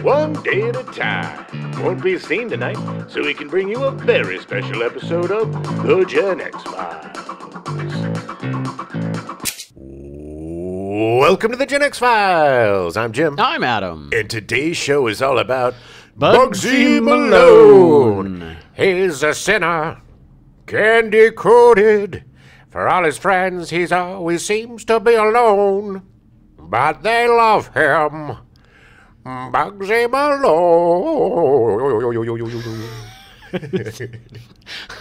one day at a time. Won't be seen tonight, so we can bring you a very special episode of The Gen X Files. Welcome to The Gen X Files. I'm Jim. I'm Adam. And today's show is all about Bugsy Malone. He's a sinner, candy-coated. For all his friends, he always seems to be alone. But they love him. Bugsy Malone.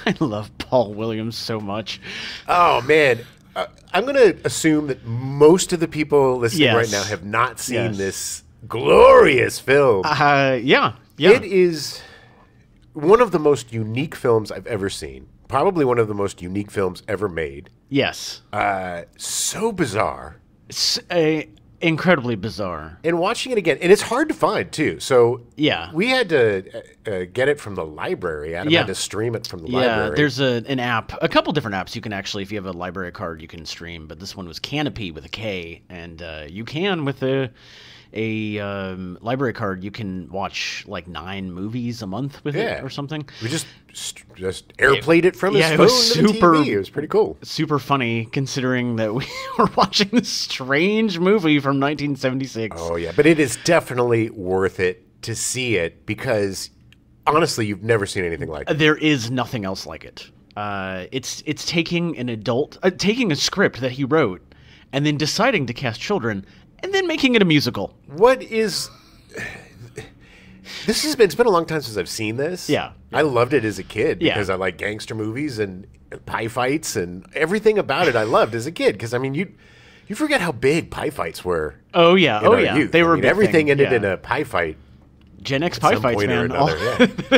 I love Paul Williams so much. Oh, man. I'm going to assume that most of the people listening right now have not seen this glorious film. Yeah. It is one of the most unique films I've ever seen. Probably one of the most unique films ever made. Yes. So bizarre. It's incredibly bizarre. And watching it again, and it's hard to find, too. So yeah, we had to get it from the library. Adam had to stream it from the library. Yeah, there's an app, a couple different apps you can actually, if you have a library card, you can stream. But this one was Canopy with a K, and you can with a library card, you can watch like 9 movies a month with it or something. We just airplayed it from his phone to the TV. It was pretty cool. Super funny considering that we were watching this strange movie from 1976. Oh yeah, but it is definitely worth it to see it because honestly, you've never seen anything like it. There is nothing else like it. It's taking taking a script that he wrote and then deciding to cast children and then making it a musical. What is... It's been a long time since I've seen this. Yeah. I loved it as a kid because I like gangster movies and pie fights and everything about it I loved as a kid. Because, I mean, you forget how big pie fights were. Oh, yeah. In our youth. They were everything ended in a pie fight. Gen X pie fights, man.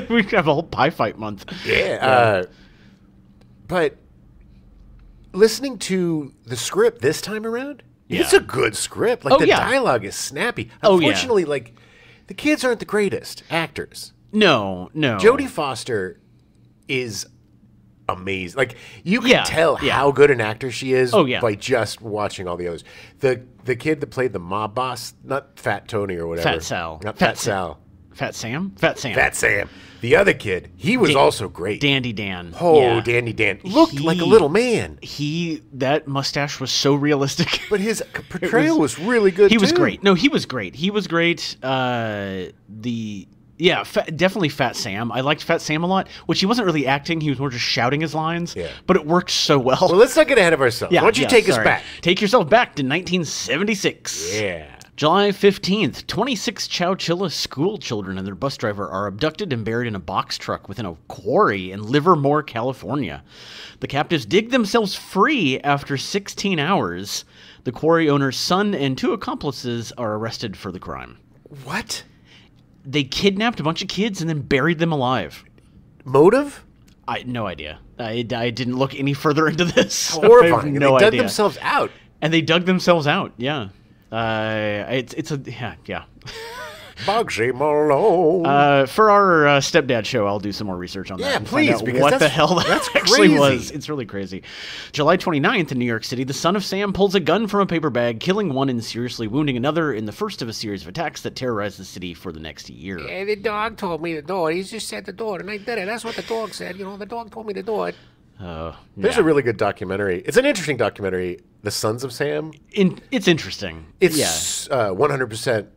We have a whole pie fight month. Yeah. But listening to the script this time around... It's a good script. Like, the dialogue is snappy. Unfortunately, like, the kids aren't the greatest actors. No. Jodie Foster is amazing. Like, you can tell how good an actor she is by just watching all the others. The kid that played the mob boss, not Fat Tony or whatever. Fat Sal. Not Fat Sal. Fat Sam? Fat Sam. Fat Sam. The other kid, he was also great. Dandy Dan. Oh, Dandy Dan. Looked like a little man. That mustache was so realistic. But his portrayal was really good, He was great. No, he was great. Definitely Fat Sam. I liked Fat Sam a lot, which he wasn't really acting. He was more just shouting his lines. Yeah. But it worked so well. Well, let's not get ahead of ourselves. Why don't you take us back? Take yourself back to 1976. Yeah. July 15th, 26 Chowchilla school children and their bus driver are abducted and buried in a box truck within a quarry in Livermore, California. The captives dig themselves free after 16 hours. The quarry owner's son and 2 accomplices are arrested for the crime. What? They kidnapped a bunch of kids and then buried them alive. Motive? No idea. I didn't look any further into this. Horrifying. No they idea. dug themselves out. And they dug themselves out, yeah. Bugsy Malone. For our stepdad show, I'll do some more research on that. Yeah, and please, find out because what the hell that actually crazy. was. It's really crazy. July 29th in New York City, the son of Sam pulls a gun from a paper bag, killing one and seriously wounding another in the first of a series of attacks that terrorized the city for the next year. Yeah, the dog told me to do it. He just said to do it, and I did it. That's what the dog said. The dog told me to do it. There's a really good documentary. It's an interesting documentary, The Sons of Sam. It's interesting. It's 100%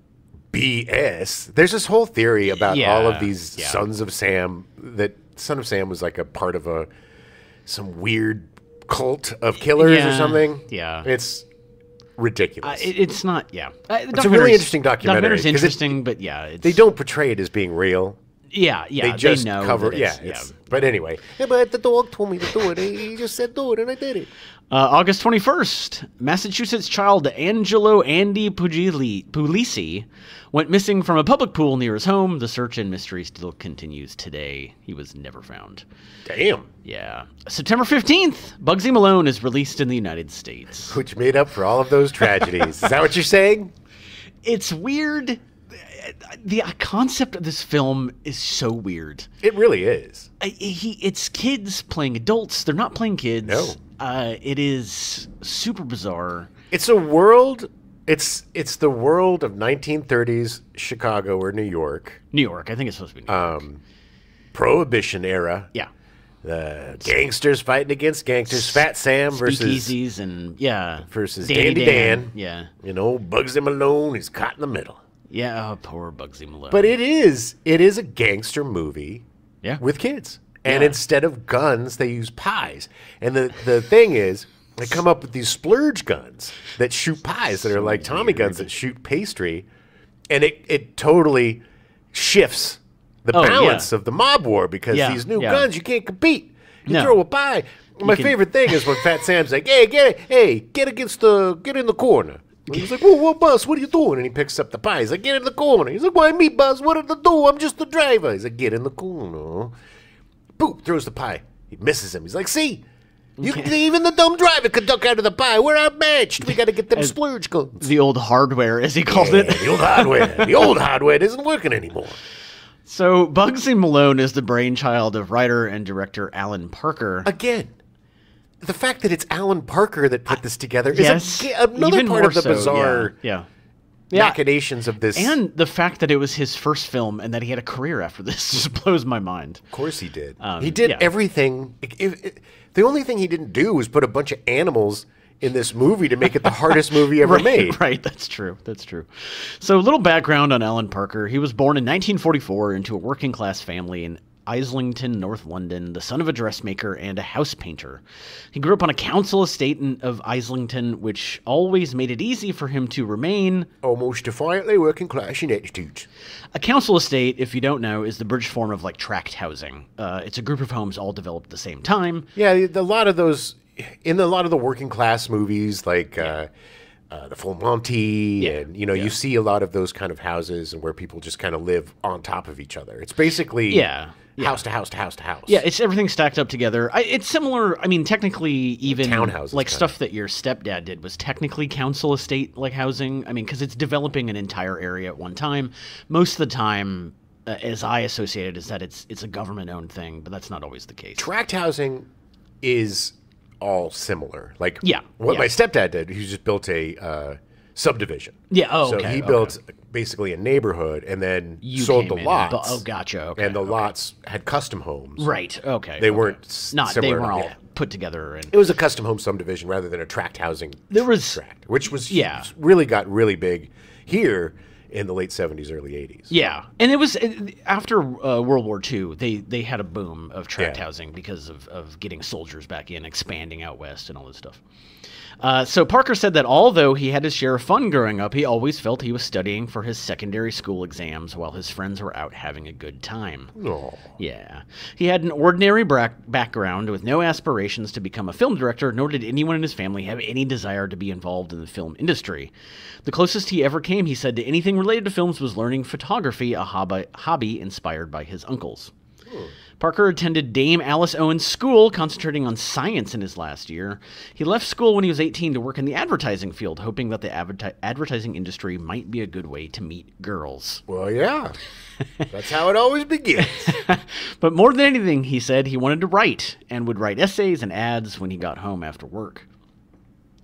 BS. There's this whole theory about all of these Sons of Sam, that Son of Sam was like a part of some weird cult of killers or something. Yeah. It's ridiculous. It's not, it's a really interesting documentary. The documentary's interesting, but they don't portray it as being real. They just know cover. that But anyway, but the dog told me to do it. He just said do it, and I did it. August 21st, Massachusetts child Angelo Andy Puglisi went missing from a public pool near his home. The search and mystery still continues today. He was never found. Damn. Yeah. September 15th, Bugsy Malone is released in the United States. Which made up for all of those tragedies. Is that what you're saying? It's weird. The concept of this film is so weird. It really is. It's kids playing adults. They're not playing kids. No. It is super bizarre. It's a world It's the world of 1930s Chicago or New York. New York. I think it's supposed to be New York. Prohibition era. Yeah. The gangsters fighting against gangsters. Fat Sam versus Speakeasies and versus Dandy Dan. Yeah. Bugsy Malone. He's caught in the middle. Yeah, poor Bugsy Malone. But it is a gangster movie. Yeah. With kids, and instead of guns, they use pies. And the thing is, they come up with these splurge guns that shoot pies that are like Tommy guns that shoot pastry, and it totally shifts the balance of the mob war because these new guns, you can't compete. You throw a pie. My favorite thing is when Fat Sam's like, "Hey, get in the corner." And he's like, whoa, boss, what are you doing? And he picks up the pie. He's like, get in the corner. He's like, why me, boss? What did I do? I'm just the driver. He's like, get in the corner. Boop, throws the pie. He misses him. He's like, see? Even the dumb driver could duck out of the pie. We're outmatched. We got to get them splurge guns. The old hardware, as he called it. The old hardware. The old hardware isn't working anymore. So Bugsy Malone is the brainchild of writer and director Alan Parker. Again. The fact that it's Alan Parker that put this together is another part of the bizarre machinations of this. And the fact that it was his first film and that he had a career after this just blows my mind. Of course he did. He did everything. The only thing he didn't do was put a bunch of animals in this movie to make it the hardest movie ever made. Right, that's true. So a little background on Alan Parker. He was born in 1944 into a working-class family in Islington, North London, the son of a dressmaker and a house painter. He grew up on a council estate of Islington, which always made it easy for him to remain almost defiantly working class in attitudes. A council estate, if you don't know, is the British form of like tract housing. It's a group of homes all developed at the same time. Yeah, a lot of those in a lot of the working class movies, like the Full Monty, and you see a lot of those kind of houses and where people just kind of live on top of each other. It's basically house to house to house to house. Yeah, it's everything stacked up together. It's similar. I mean, technically, even townhouses, like stuff that your stepdad did was technically council estate like housing. I mean, because it's developing an entire area at one time. Most of the time, as I associate it, is that it's a government owned thing, but that's not always the case. Tract housing is all similar. Like what my stepdad did, he just built a subdivision. Yeah. So he built basically a neighborhood and then sold the lots. Gotcha. Okay. And the lots had custom homes. Right. Okay. They weren't They weren't all put together. And it was a custom home subdivision rather than a tract housing. Tract, which was really got really big here in the late 70s, early 80s. Yeah. And it was after World War II, they had a boom of tract housing because of getting soldiers back in, expanding out west and all this stuff. So Parker said that although he had his share of fun growing up, he always felt he was studying for his secondary school exams while his friends were out having a good time. Oh. Yeah. He had an ordinary background with no aspirations to become a film director, nor did anyone in his family have any desire to be involved in the film industry. The closest he ever came, he said, to anything related to films was learning photography, a hobby inspired by his uncles. Parker attended Dame Alice Owen's school, concentrating on science in his last year. He left school when he was 18 to work in the advertising field, hoping that the advertising industry might be a good way to meet girls. Well, yeah. That's how it always begins. But more than anything, he said he wanted to write, and would write essays and ads when he got home after work.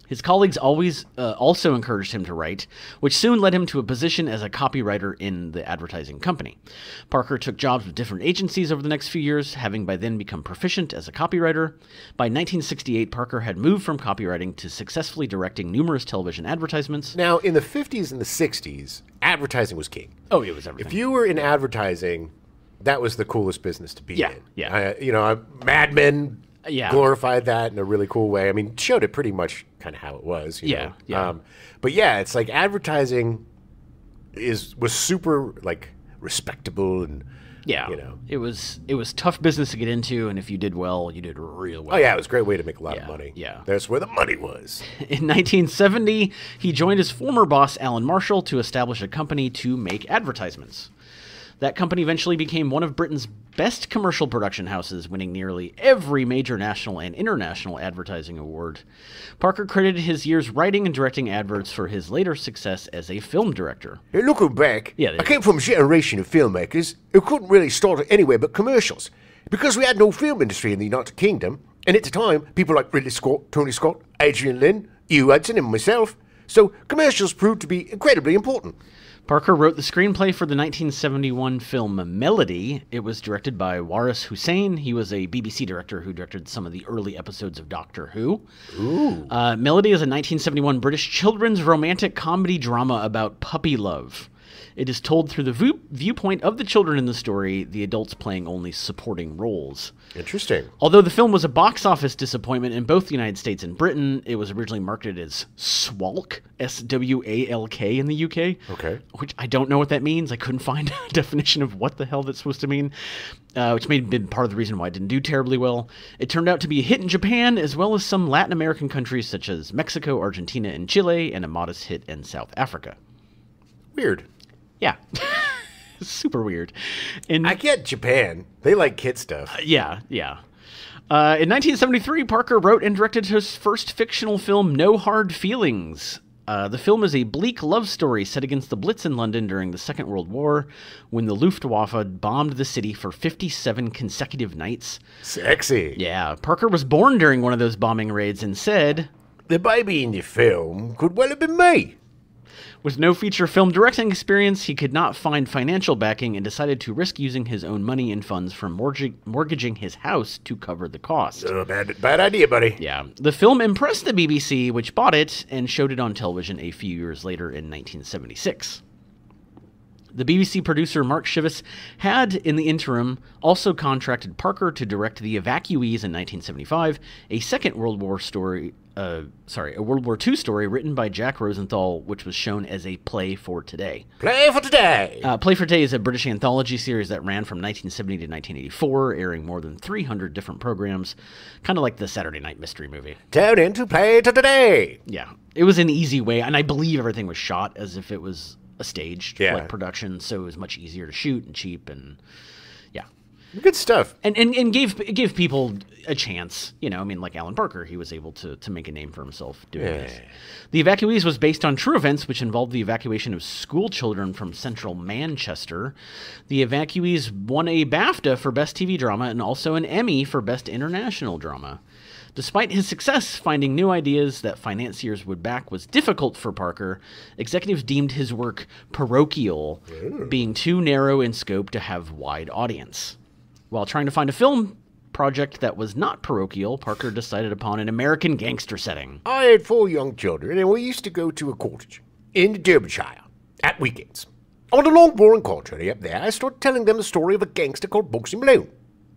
His colleagues always also encouraged him to write, which soon led him to a position as a copywriter in the advertising company. Parker took jobs with different agencies over the next few years, having by then become proficient as a copywriter. By 1968, Parker had moved from copywriting to successfully directing numerous television advertisements. Now, in the 50s and the 60s, advertising was king. Oh, it was everything. If you were in advertising, that was the coolest business to be in. Yeah. Mad Men glorified that in a really cool way. I mean, showed it pretty much kind of how it was. You know? But yeah, it's like advertising was super like respectable and it was tough business to get into, and if you did well, you did real well. Oh yeah, it was a great way to make a lot of money. Yeah, that's where the money was. In 1970, he joined his former boss Alan Marshall to establish a company to make advertisements. That company eventually became one of Britain's best commercial production houses, winning nearly every major national and international advertising award. Parker credited his years writing and directing adverts for his later success as a film director. Hey, looking back, I came from a generation of filmmakers who couldn't really start anywhere but commercials, because we had no film industry in the United Kingdom, and at the time, people like Ridley Scott, Tony Scott, Adrian Lyne, Hugh Hudson, and myself so commercials proved to be incredibly important. Parker wrote the screenplay for the 1971 film Melody. It was directed by Waris Hussein. He was a BBC director who directed some of the early episodes of Doctor Who. Ooh. Melody is a 1971 British children's romantic comedy drama about puppy love. It is told through the viewpoint of the children in the story, the adults playing only supporting roles. Interesting. Although the film was a box office disappointment in both the United States and Britain, it was originally marketed as Swalk, S-W-A-L-K in the UK. Okay. Which I don't know what that means. I couldn't find a definition of what the hell that's supposed to mean, which may have been part of the reason why it didn't do terribly well. It turned out to be a hit in Japan, as well as some Latin American countries such as Mexico, Argentina, and Chile, and a modest hit in South Africa. Weird. Yeah. Super weird. I get Japan. They like kid stuff. Yeah. In 1973, Parker wrote and directed his first fictional film, No Hard Feelings. The film is a bleak love story set against the Blitz in London during the Second World War, when the Luftwaffe bombed the city for 57 consecutive nights. Sexy. Yeah. Parker was born during one of those bombing raids and said, "The baby in the film could well have been me." With no feature film directing experience, he could not find financial backing and decided to risk using his own money and funds from mortgaging his house to cover the cost. Bad idea, buddy. Yeah. The film impressed the BBC, which bought it and showed it on television a few years later in 1976. The BBC producer Mark Chivvis had, in the interim, also contracted Parker to direct The Evacuees in 1975, a World War II story written by Jack Rosenthal, which was shown as a Play for Today. Play for Today! Play for Today is a British anthology series that ran from 1970 to 1984, airing more than 300 different programs, kind of like the Saturday Night Mystery Movie. Tune in to Play to Today! Yeah. It was an easy way, and I believe everything was shot as if it was a staged production, so it was much easier to shoot and cheap, and yeah. Good stuff. And gave people a chance. You know, I mean, like Alan Parker, he was able to make a name for himself doing this. The Evacuees was based on true events, which involved the evacuation of school children from central Manchester. The Evacuees won a BAFTA for Best TV Drama and also an Emmy for Best International Drama. Despite his success, finding new ideas that financiers would back was difficult for Parker. Executives deemed his work parochial, being too narrow in scope to have wide audience. While trying to find a film project that was not parochial, Parker decided upon an American gangster setting. I had 4 young children, and we used to go to a cottage in Derbyshire at weekends. On a long, boring car journey up there, I started telling them the story of a gangster called Bugsy Malone.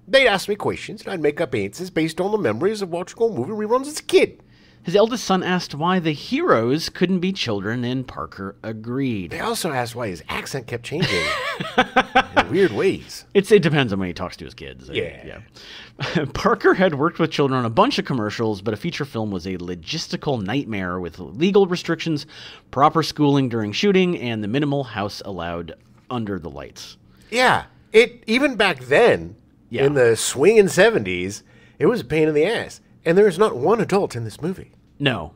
They'd ask me questions, and I'd make up answers based on the memories of watching old movie reruns as a kid. His eldest son asked why the heroes couldn't be children, and Parker agreed. They also asked why his accent kept changing in weird ways. It depends on when he talks to his kids. Yeah. Parker had worked with children on a bunch of commercials, but a feature film was a logistical nightmare with legal restrictions, proper schooling during shooting, and the minimal house allowed under the lights. Yeah. Even back then, in the swinging 70s, it was a pain in the ass. And there's not one adult in this movie. No.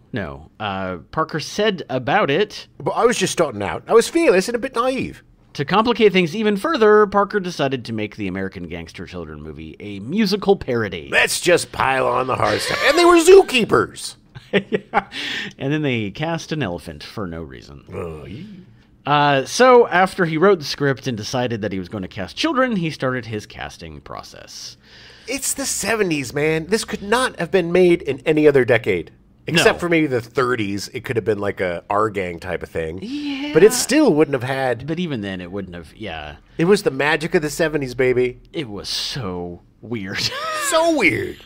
Parker said about it, "But I was just starting out. I was fearless and a bit naive." To complicate things even further, Parker decided to make the American Gangster Children movie a musical parody. Let's just pile on the hard stuff. And they were zookeepers. Yeah. And then they cast an elephant for no reason. So after he wrote the script and decided that he was going to cast children, he started his casting process. It's the 70s, man. This could not have been made in any other decade. Except for maybe the 30s. It could have been like a R-gang type of thing. Yeah. But it still wouldn't have had... But even then, it wouldn't have, It was the magic of the 70s, baby. It was so weird. So weird.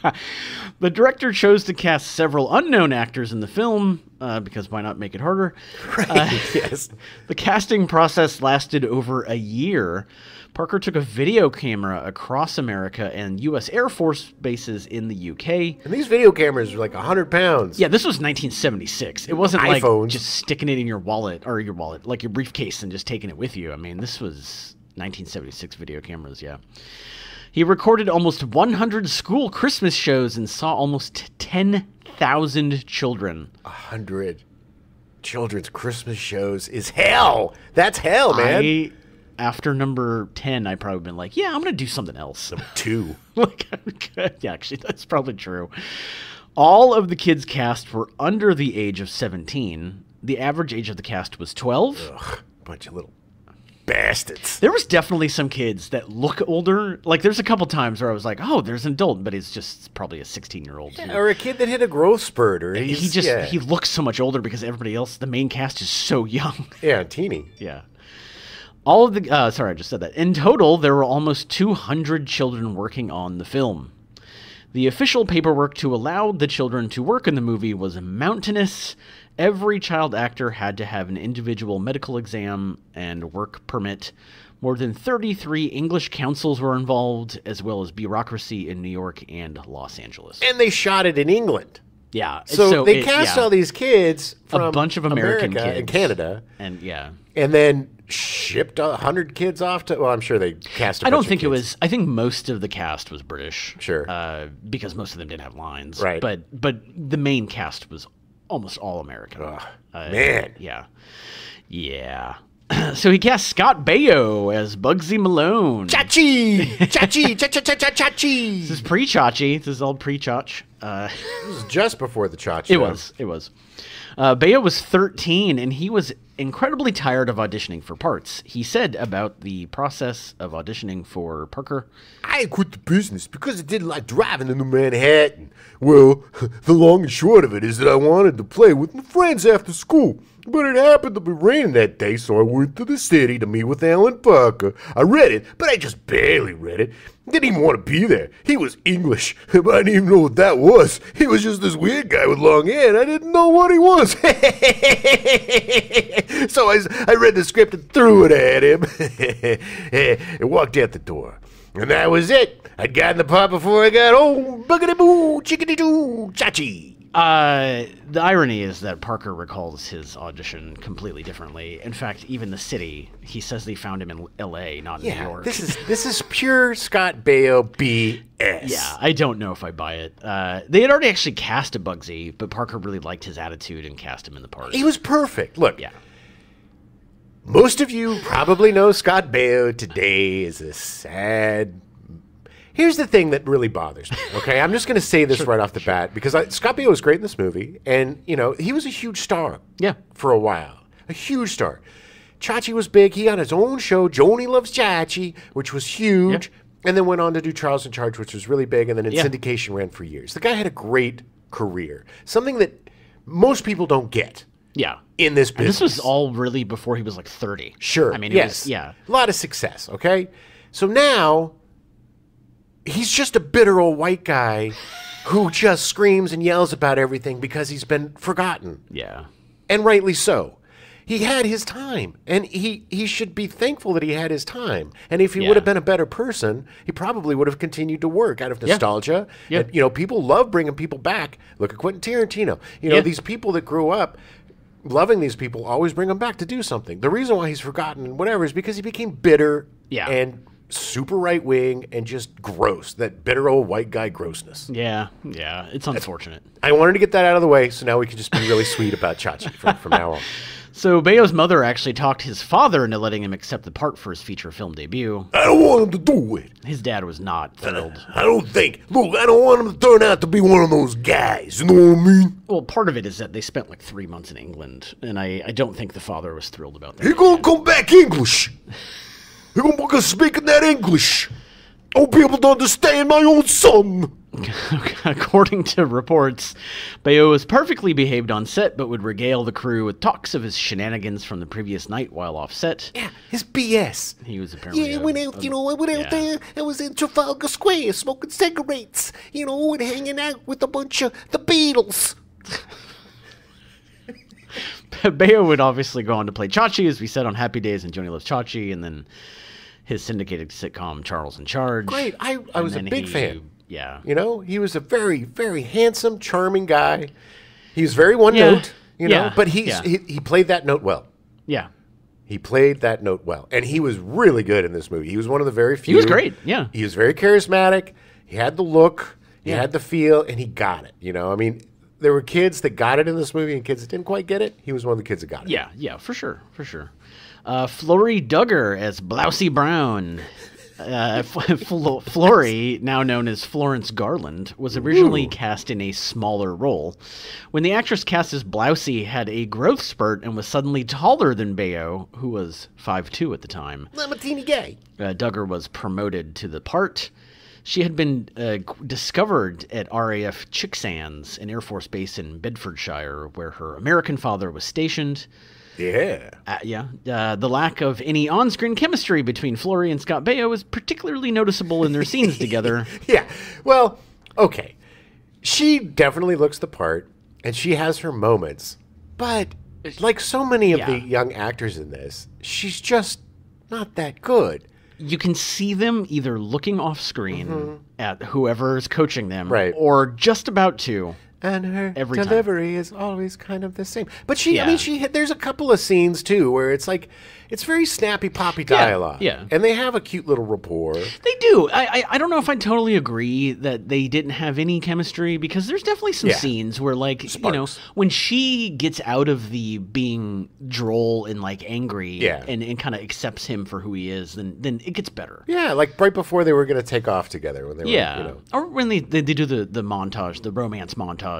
The director chose to cast several unknown actors in the film, because why not make it harder? Right, yes. The casting process lasted over a year. Parker took a video camera across America and U.S. Air Force bases in the UK. And these video cameras were like 100 pounds. Yeah, this was 1976. It wasn't iPhones. Like just sticking it in your wallet, like your briefcase and just taking it with you. I mean, this was 1976 video cameras, yeah. He recorded almost 100 school Christmas shows and saw almost 10,000 children. 100 children's Christmas shows is hell. That's hell, man. After number 10, I probably been like, yeah, I'm going to do something else. Number 2. Yeah, actually, that's probably true. All of the kids cast were under the age of 17. The average age of the cast was 12. Ugh, bunch of little bastards. There was definitely some kids that look older. Like, there's a couple times where I was like, oh, there's an adult, but it's just probably a 16-year-old. Yeah, or a kid that hit a growth spurt. Or he looks so much older because everybody else, the main cast, is so young. Yeah, teeny. Yeah. All of the... sorry, I just said that. In total, there were almost 200 children working on the film. The official paperwork to allow the children to work in the movie was mountainous. Every child actor had to have an individual medical exam and work permit. More than 33 English councils were involved, as well as bureaucracy in New York and Los Angeles. And they shot it in England. Yeah. So they cast all these kids from a bunch of American kids and Canada. And then shipped 100 kids off to... Well, I'm sure they cast a bunch I don't of think kids. it was... I think most of the cast was British. Sure. Because most of them didn't have lines. Right. But the main cast was almost all American. Man. Yeah. Yeah. So he cast Scott Baio as Bugsy Malone. Chachi! Chachi! Chachi! This is pre-Chachi. This is all pre-Chach. This was just before the Chachi. It was. Baio was 13, and he was incredibly tired of auditioning for parts. He said about the process of auditioning for Parker, I quit the business because I didn't like driving into Manhattan. Well, the long and short of it is that I wanted to play with my friends after school. But it happened to be raining that day, so I went to the city to meet with Alan Parker. I read it, but I just barely read it. Didn't even want to be there. He was English, but I didn't even know what that was. He was just this weird guy with long hair, and I didn't know what he was. So I read the script and threw it at him and walked out the door. And that was it. I'd gotten the part before I got home. Buggity-boo, chickadee-doo, chachi. The irony is that Parker recalls his audition completely differently. In fact, even the city, he says they found him in L.A., not in New York. This is pure Scott Baio BS. Yeah, I don't know if I buy it. They had already actually cast a Bugsy, but Parker really liked his attitude and cast him in the part. He was perfect. Look, yeah. Most of you probably know Scott Baio today is a sad... Here's the thing that really bothers me, okay? I'm just going to say this right off the bat, because Scott Baio was great in this movie, and, you know, he was a huge star for a while. A huge star. Chachi was big. He had his own show, Joni Loves Chachi, which was huge, and then went on to do Charles in Charge, which was really big, and then in syndication ran for years. The guy had a great career, something that most people don't get. Yeah. In this business. And this was all really before he was like 30. Sure. I mean, yes. A lot of success, okay? So now... he's just a bitter old white guy who just screams and yells about everything because he's been forgotten. Yeah. And rightly so. He had his time, and he should be thankful that he had his time. And if he would have been a better person, he probably would have continued to work out of nostalgia. Yeah. And, you know, people love bringing people back. Look at Quentin Tarantino. You know, these people that grew up loving these people always bring them back to do something. The reason why he's forgotten and whatever is because he became bitter and super right-wing and just gross. That bitter old white guy grossness. Yeah. It's unfortunate. I wanted to get that out of the way, so now we can just be really sweet about Chachi from now on. So Baio's mother actually talked his father into letting him accept the part for his feature film debut. I don't want him to do it. His dad was not thrilled. I don't want him to turn out to be one of those guys. You know what I mean? Well, part of it is that they spent like 3 months in England, and I don't think the father was thrilled about that. He gonna come back English. He gonna speak in that English. I won't be able to understand my own son. According to reports, Baio was perfectly behaved on set, but would regale the crew with talks of his shenanigans from the previous night while off set. Yeah, his BS. He was apparently... I went out there. I was in Trafalgar Square smoking cigarettes, and hanging out with a bunch of the Beatles. Baio would obviously go on to play Chachi, as we said, on Happy Days and Joni Loves Chachi, and then his syndicated sitcom Charles in Charge. Great. I was a big fan. Yeah. He was a very, very handsome, charming guy. He was very one note, but he played that note well. Yeah. He played that note well. And he was really good in this movie. He was one of the very few. He was great, yeah. He was very charismatic. He had the look. He had the feel, and he got it. I mean, there were kids that got it in this movie and kids that didn't quite get it. He was one of the kids that got it. Yeah, for sure. Florrie Duggar as Blousy Brown. Florrie, now known as Florence Garland, was originally cast in a smaller role. When the actress cast as Blousey had a growth spurt and was suddenly taller than Baio, who was 5'2" at the time. I'm a teeny gay. Duggar was promoted to the part. She had been discovered at RAF Chicksands, an Air Force base in Bedfordshire, where her American father was stationed. Yeah. The lack of any on-screen chemistry between Florrie and Scott Baio was particularly noticeable in their scenes together. Yeah. Well, okay. She definitely looks the part, and she has her moments. But like so many of the young actors in this, she's just not that good. You can see them either looking off screen at whoever is coaching them, or just about to. And her delivery is always kind of the same. But there's a couple of scenes too where it's like, it's very snappy, poppy dialogue. Yeah. And they have a cute little rapport. They do. I don't know if I totally agree that they didn't have any chemistry, because there's definitely some scenes where, like, Sparks. when she gets out of the being droll and like angry and kind of accepts him for who he is, then it gets better. Yeah, like right before they were going to take off together. When they were, or when they do the montage, the romance montage,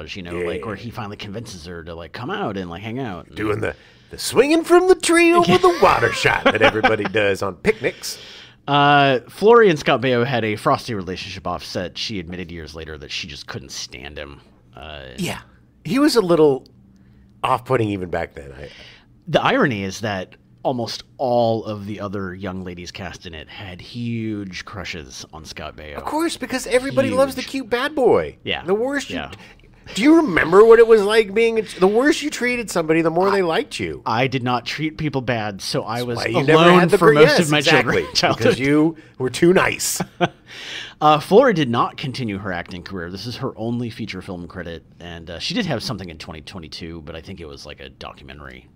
like where he finally convinces her to like come out and like hang out. Doing the swinging from the tree over the water shot that everybody does on picnics. Florrie and Scott Baio had a frosty relationship offset. She admitted years later that she just couldn't stand him. He was a little off-putting even back then. The irony is that almost all of the other young ladies cast in it had huge crushes on Scott Baio. Of course, because everybody loves the cute bad boy. Yeah. The worst Do you remember what it was like being the worse you treated somebody, the more they liked you? I did not treat people bad, so I was alone never had for most of my childhood. Because you were too nice. Florrie did not continue her acting career. This is her only feature film credit, and she did have something in 2022, but I think it was like a documentary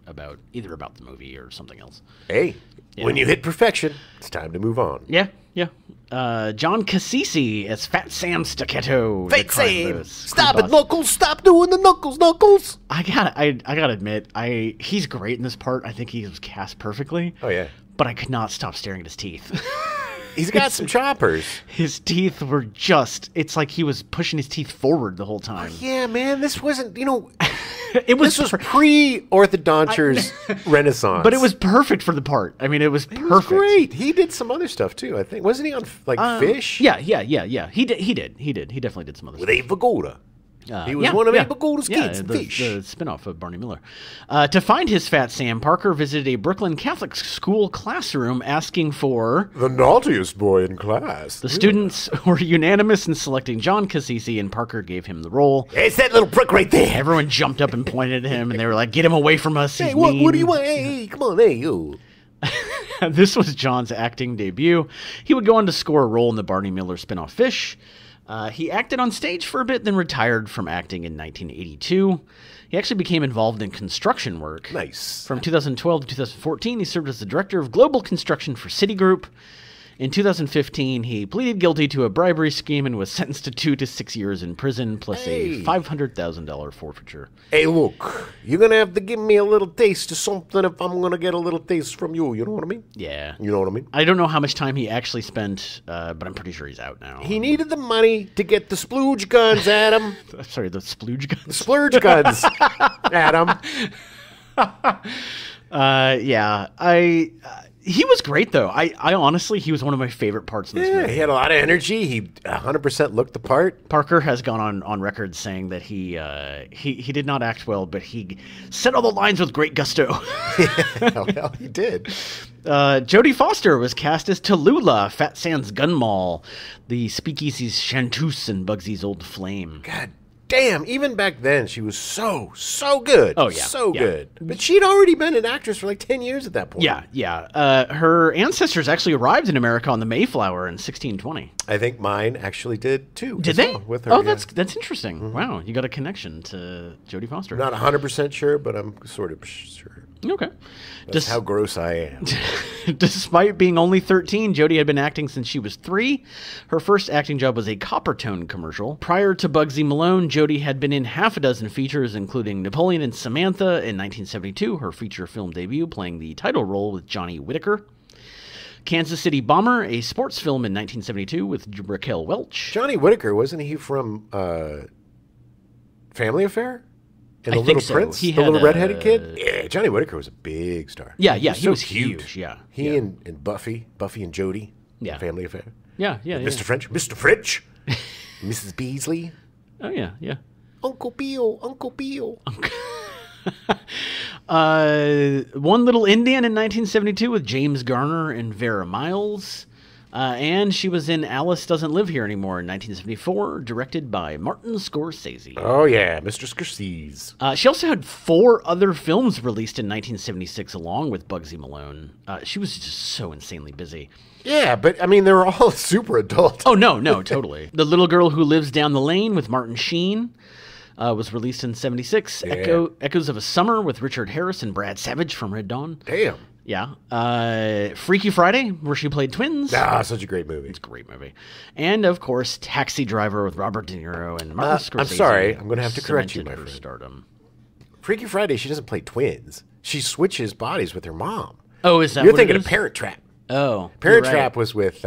either about the movie or something else. Hey, when you hit perfection, it's time to move on. Yeah. John Cassisi as Fat Sam Staccato. Fat Sam! Stop it, Knuckles! Stop doing the Knuckles! I gotta admit, he's great in this part. I think he was cast perfectly. Oh, yeah. But I could not stop staring at his teeth. He's got some choppers. His teeth were it's like he was pushing his teeth forward the whole time. Oh, yeah, man, this wasn't, this was pre-orthodonture's renaissance. But it was perfect for the part. I mean, it was perfect. It was great. He did some other stuff, too, I think. Wasn't he on, Fish? Yeah. He did. He definitely did some other stuff. With Abe Vigoda. He was one of Abe Vigoda's kids in Fish. The spinoff of Barney Miller. To find his Fat Sam, Parker visited a Brooklyn Catholic school classroom asking for... the naughtiest boy in class. The students were unanimous in selecting John Cassisi, and Parker gave him the role. Hey, it's that little prick right there. Everyone jumped up and pointed at him, and they were like, get him away from us. Hey, what do you want? Hey, come on, hey, you. This was John's acting debut. He would go on to score a role in the Barney Miller spinoff Fish. He acted on stage for a bit, then retired from acting in 1982. He actually became involved in construction work. Nice. From 2012 to 2014, he served as the director of global construction for Citigroup. In 2015, he pleaded guilty to a bribery scheme and was sentenced to 2 to 6 years in prison, plus a $500,000 forfeiture. Hey, look, you're going to have to give me a little taste of something if I'm going to get a little taste from you. You know what I mean? Yeah. You know what I mean? I don't know how much time he actually spent, but I'm pretty sure he's out now. He needed the money to get the splooge guns at him. Sorry, the splooge guns? The splurge guns at him. He was great, though. I honestly, he was one of my favorite parts of this movie. He had a lot of energy. He 100% looked the part. Parker has gone on record saying that he did not act well, but he said all the lines with great gusto. Hell, he did. Jodie Foster was cast as Tallulah, Fat Sam's gun mall, the speakeasy's chanteuse and Bugsy's old flame. God damn, even back then, she was so good. Oh, yeah. So good. But she'd already been an actress for like 10 years at that point. Yeah. Her ancestors actually arrived in America on the Mayflower in 1620. I think mine actually did, too. Did they? With her, oh, that's interesting. Mm-hmm. Wow, you got a connection to Jodie Foster. Not 100% sure, but I'm sort of sure. Okay. That's how gross I am. Despite being only 13, Jodie had been acting since she was 3. Her first acting job was a Coppertone commercial. Prior to Bugsy Malone, Jodie had been in half a dozen features, including Napoleon and Samantha in 1972, her feature film debut, playing the title role with Johnny Whitaker. Kansas City Bomber, a sports film in 1972 with Raquel Welch. Johnny Whitaker, wasn't he from Family Affair? And I the think Little so. Prince? He the had little redheaded kid? Yeah, Johnny Whitaker was a big star. Yeah, he was cute. huge, yeah. He and Buffy and Jody. Yeah. Family Affair. Yeah. Mr. French. Mrs. Beasley. Oh, yeah. Uncle Beale. One Little Indian in 1972 with James Garner and Vera Miles. And she was in Alice Doesn't Live Here Anymore in 1974, directed by Martin Scorsese. Oh, yeah, Mr. Scorsese. She also had 4 other films released in 1976 along with Bugsy Malone. She was just so insanely busy. Yeah, but, I mean, they were all super adult. Oh, no, totally. The Little Girl Who Lives Down the Lane with Martin Sheen was released in 76. Yeah. Echoes of a Summer with Richard Harris and Brad Savage from Red Dawn. Damn. Yeah. Freaky Friday, where she played twins. Ah, such a great movie. It's a great movie. And, of course, Taxi Driver with Robert De Niro and Martin Scorsese. I'm sorry. I'm going to have to correct you, my cemented her friend. stardom. Freaky Friday, she doesn't play twins. She switches bodies with her mom. Oh, is that You're what thinking it of is? Parent Trap. Oh. Parent you're Trap right. was with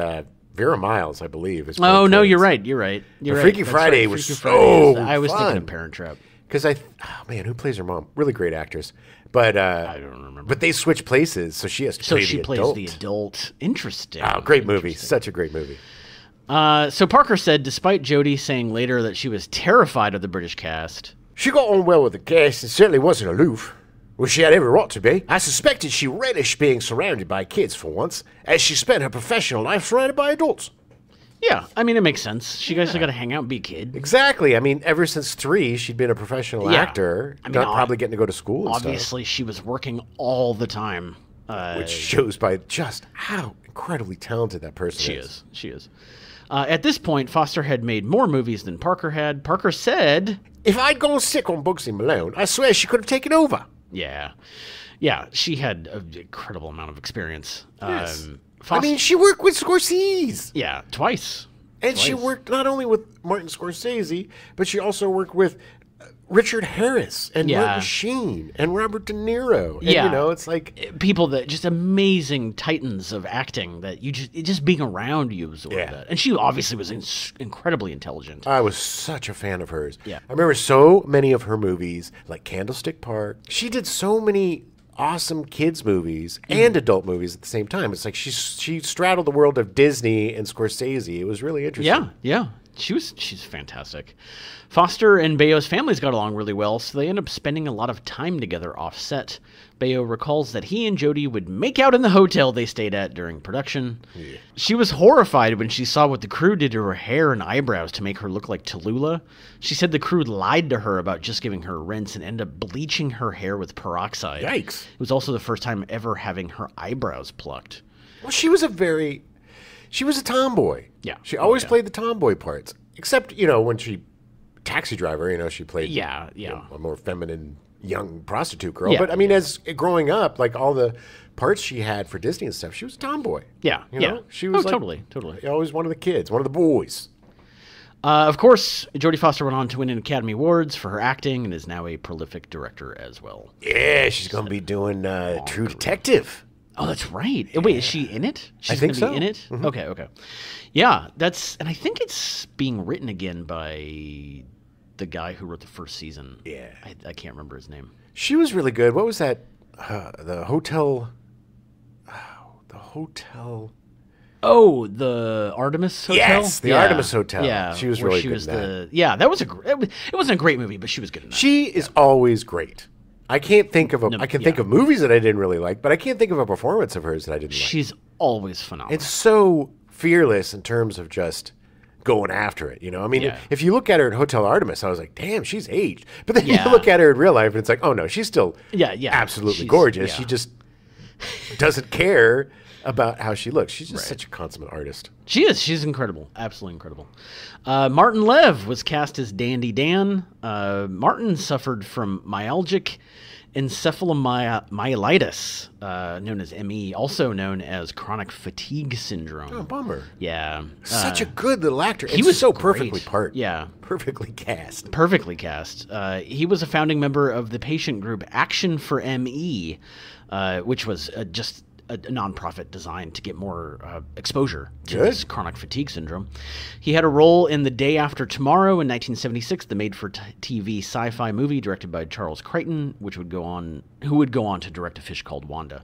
Vera Miles, I believe. Oh, no, you're right. You're right. Freaky Friday was so I was thinking fun. of Parent Trap. Because who plays her mom? Really great actress. But I don't remember. But they switch places, so she has to play the adult. So she plays the adult. Interesting. Oh, great movie. Such a great movie. So Parker said, despite Jodie saying later that she was terrified of the British cast. She got on well with the cast and certainly wasn't aloof. Well, she had every right to be. I suspected she relished being surrounded by kids for once, as she spent her professional life surrounded by adults. Yeah, I mean, it makes sense. She guys got to hang out and be a kid. Exactly. I mean, ever since 3, she'd been a professional actor, I mean, probably getting to go to school and obviously, she was working all the time. Which shows by just how incredibly talented that person is. She is. At this point, Foster had made more movies than Parker had. Parker said... If I'd gone sick on Bugsy Malone, I swear she could have taken over. Yeah, she had an incredible amount of experience. Yes. She worked with Scorsese. Yeah, twice. And she worked not only with Martin Scorsese, but she also worked with Richard Harris and Martin Sheen and Robert De Niro. And, it's like... people that just amazing titans of acting that you just being around you absorb that. And she obviously was incredibly intelligent. I was such a fan of hers. Yeah. I remember so many of her movies, like Candlestick Park. She did so many awesome kids movies and adult movies at the same time. It's like she straddled the world of Disney and Scorsese. It was really interesting. Yeah. She's fantastic. Foster and Bayo's families got along really well, so they end up spending a lot of time together off set. Bayo recalls that he and Jodie would make out in the hotel they stayed at during production. Yeah. She was horrified when she saw what the crew did to her hair and eyebrows to make her look like Tallulah. She said the crew lied to her about just giving her rinse and ended up bleaching her hair with peroxide. Yikes. It was also the first time ever having her eyebrows plucked. Well, she was a tomboy. Yeah. She always played the tomboy parts. Except, when she... Taxi Driver, she played a more feminine young prostitute girl. But, as growing up, like all the parts she had for Disney and stuff, she was a tomboy. Yeah. She was totally. Always one of the kids, one of the boys. Of course, Jodie Foster went on to win an Academy Awards for her acting and is now a prolific director as well. Yeah, she's going to be doing True Detective. Oh, that's right. Yeah. Wait, is she in it? She's I think gonna so. Be in it? Mm-hmm. Okay. Yeah, and I think it's being written again by the guy who wrote the first season. Yeah. I can't remember his name. She was really good. What was that? The hotel. Oh, the Artemis Hotel? Yes, the Artemis Hotel. Yeah. She was really good in that. That was it wasn't a great movie, but she was good in that. She is always great. I can't think of think of movies that I didn't really like, but I can't think of a performance of hers that I didn't like. She's always phenomenal. It's so fearless in terms of just going after it, if you look at her in Hotel Artemis, I was like, damn, she's aged. But then you look at her in real life and it's like, oh no, she's still absolutely gorgeous. Yeah. She just doesn't care about how she looks. She's just such a consummate artist. She is. She's incredible. Absolutely incredible. Martin Lev was cast as Dandy Dan. Martin suffered from myalgic encephalomyelitis, known as ME, also known as chronic fatigue syndrome. Oh, bummer. Yeah. Such a good little actor. He was so perfectly perfectly cast. He was a founding member of the patient group Action for ME, which was just a nonprofit designed to get more exposure to this chronic fatigue syndrome. He had a role in The Day After Tomorrow in 1976, the made-for-TV sci-fi movie directed by Charles Crichton, who would go on to direct A Fish Called Wanda.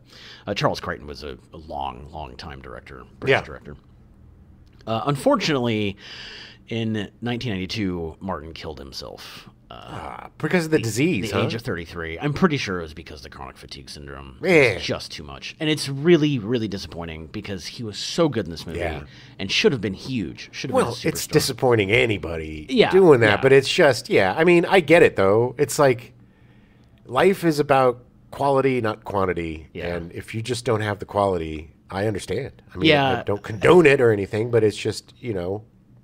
Charles Crichton was a long time director, British director. Unfortunately, in 1992, Martin killed himself. Because of the disease, the age of 33. I'm pretty sure it was because of the chronic fatigue syndrome. It's just too much. And it's really, really disappointing because he was so good in this movie and should have been huge. Should have been a superstar. It's disappointing anybody doing that, but it's just, I mean, I get it, though. It's like life is about quality, not quantity. Yeah. And if you just don't have the quality, I understand. I mean, I don't condone it or anything, but it's just,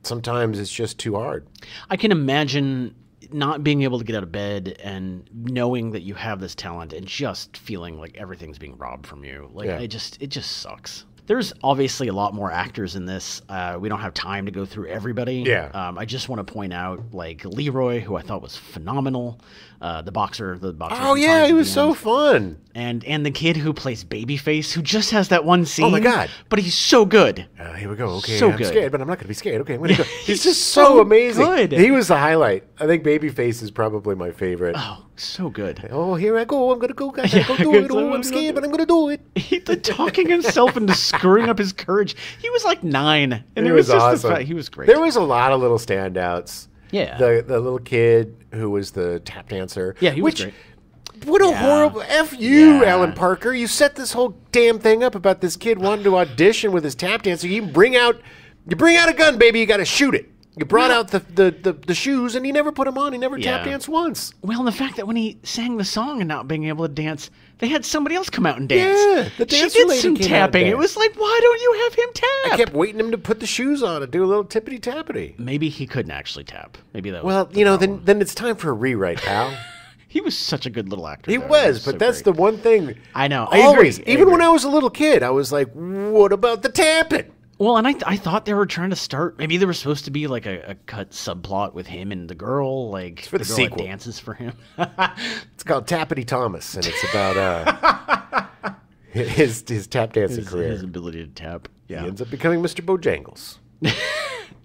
sometimes it's just too hard. I can imagine not being able to get out of bed and knowing that you have this talent and just feeling like everything's being robbed from you. Like it just sucks. There's obviously a lot more actors in this. We don't have time to go through everybody. Yeah. I just want to point out like Leroy, who I thought was phenomenal. The boxer. Oh yeah, he was so fun. And the kid who plays Babyface, who just has that one scene. Oh my God! But he's so good. Here we go. Okay, so I'm good. scared, but I'm not going to be scared. Okay, I'm going to go. He's just so amazing. Good. He was the highlight. I think Babyface is probably my favorite. Oh, so good. Oh, here I go. I'm going to go. I gotta go do it. Oh, I'm scared, but I'm going to do it. Talking himself into screwing up his courage. He was like 9, and he was just awesome. He was great. There was a lot of little standouts. Yeah. The little kid who was the tap dancer. Yeah, he was great. What a horrible F you, Alan Parker. You set this whole damn thing up about this kid wanting to audition with his tap dancer. You bring out a gun, baby. You got to shoot it. You brought out the shoes, and he never put them on. He never tap danced once. Well, and the fact that when he sang the song and not being able to dance, they had somebody else come out and dance. Yeah, the dancer She did some tapping. It was like, why don't you have him tap? I kept waiting him to put the shoes on and do a little tippity tappity. Maybe he couldn't actually tap. Maybe that was well, then it's time for a rewrite, pal. He was such a good little actor. He was, but that's the one thing. I know. Always, I even when I was a little kid, I was like, what about the tapping? Well, and I thought they were trying to start. Maybe there was supposed to be like a cut subplot with him and the girl, like it's for the sequel. That dances for him. It's called Tappity Thomas, and it's about his tap dancing career, his ability to tap. Yeah, he ends up becoming Mr. Bojangles.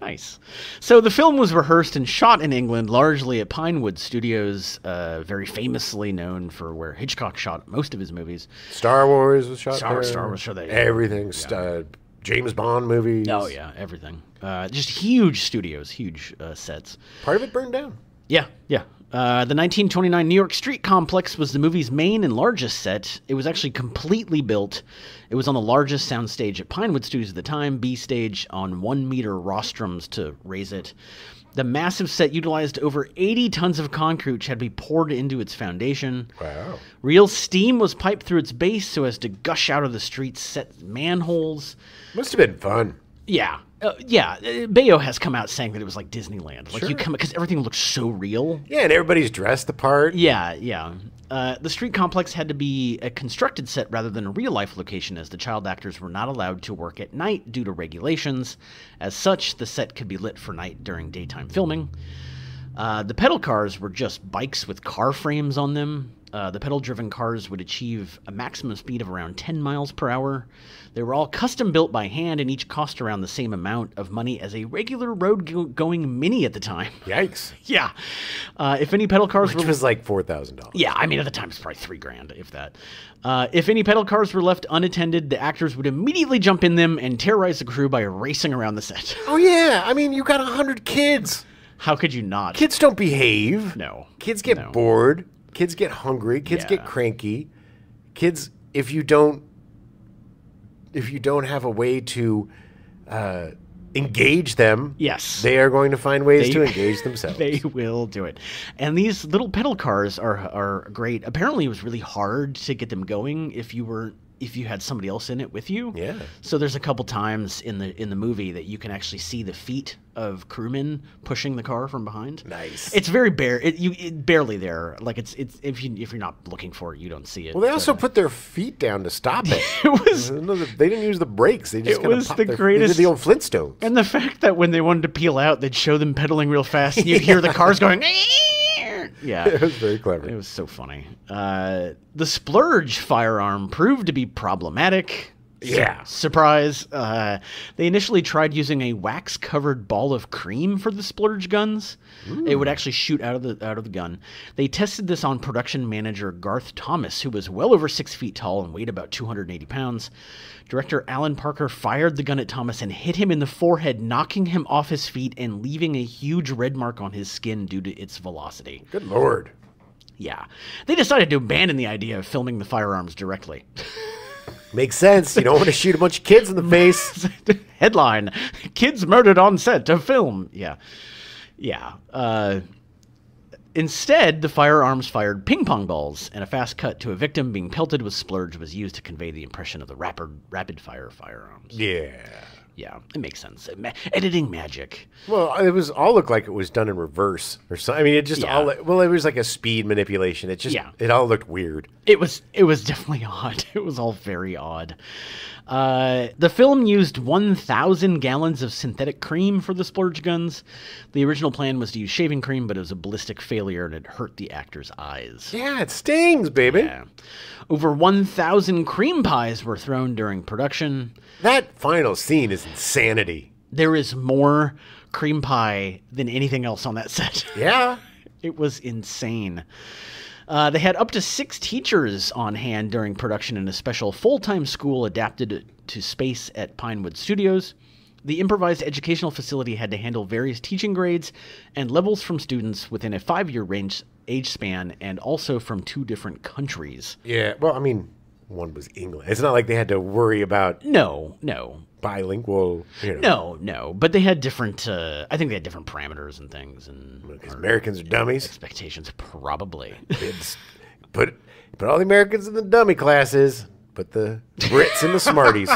Nice. So the film was rehearsed and shot in England, largely at Pinewood Studios, very famously known for where Hitchcock shot most of his movies. Star Wars was shot there. Star Wars shot there. Everything. Yeah. James Bond movies. Oh, yeah, everything. Just huge studios, huge sets. Part of it burned down. Yeah. The 1929 New York Street Complex was the movie's main and largest set. It was actually completely built. It was on the largest soundstage at Pinewood Studios at the time, B stage on 1-meter rostrums to raise it. The massive set utilized over 80 tons of concrete which had to be poured into its foundation. Wow. Real steam was piped through its base so as to gush out of the street's set manholes. Must have been fun. Yeah. Bayo has come out saying that it was like Disneyland. Like because everything looks so real. Yeah, and everybody's dressed the part. Yeah. The street complex had to be a constructed set rather than a real-life location, as the child actors were not allowed to work at night due to regulations. As such, the set could be lit for night during daytime filming. The pedal cars were just bikes with car frames on them. The pedal-driven cars would achieve a maximum speed of around 10 miles per hour. They were all custom-built by hand, and each cost around the same amount of money as a regular road-going Mini at the time. Yikes. Yeah. If any pedal cars Which was like $4,000. Yeah, I mean, at the time, it's probably $3,000, if that. If any pedal cars were left unattended, the actors would immediately jump in them and terrorize the crew by racing around the set. Oh, yeah. I mean, you got 100 kids. How could you not? Kids don't behave. No. Kids get bored. Kids get hungry. Kids get cranky. Kids, if you don't have a way to engage them, yes, they are going to find ways to engage themselves. They will do it. And these little pedal cars are great. Apparently, it was really hard to get them going if you had somebody else in it with you. Yeah. So there's a couple times in the movie that you can actually see the feet of crewmen pushing the car from behind. Nice. It's very barely there. Like it's if you're not looking for it, you don't see it. Well, they also put their feet down to stop it. They didn't use the brakes. They just kind of popped the greatest. They did the old Flintstones. And the fact that when they wanted to peel out, they'd show them pedaling real fast, and you'd hear the cars going. Yeah, it was very clever. It was so funny. The splurge firearm proved to be problematic. Yeah. Surprise. They initially tried using a wax-covered ball of cream for the splurge guns. Ooh. It would actually shoot out of the gun. They tested this on production manager Garth Thomas, who was well over 6 feet tall and weighed about 280 pounds. Director Alan Parker fired the gun at Thomas and hit him in the forehead, knocking him off his feet and leaving a huge red mark on his skin due to its velocity. Good Lord. Yeah. They decided to abandon the idea of filming the firearms directly. Makes sense. You don't want to shoot a bunch of kids in the face. Headline, kids murdered on set of film. Yeah. Yeah. Instead, the firearms fired ping pong balls, and a fast cut to a victim being pelted with splurge was used to convey the impression of the rapid-fire firearms. Yeah. Yeah, it makes sense. Editing magic. Well, it was all looked like it was done in reverse or something. I mean, it just all, well, it was like a speed manipulation. It just, it all looked weird. It was definitely odd. It was all very odd. The film used 1,000 gallons of synthetic cream for the splurge guns. The original plan was to use shaving cream, but it was a ballistic failure and it hurt the actors' eyes. Yeah, it stings, baby. Yeah. Over 1,000 cream pies were thrown during production. That final scene is insanity. There is more cream pie than anything else on that set. Yeah. It was insane. They had up to 6 teachers on hand during production in a special full-time school adapted to space at Pinewood Studios. The improvised educational facility had to handle various teaching grades and levels from students within a 5-year age span and also from 2 different countries. Yeah, well, I mean, one was England. It's not like they had to worry about... No. Bilingual, you know. No. But they had different, I think they had different parameters and things. Because Americans are dummies? Expectations, probably. Put all the Americans in the dummy classes. Put the Brits in the smarties.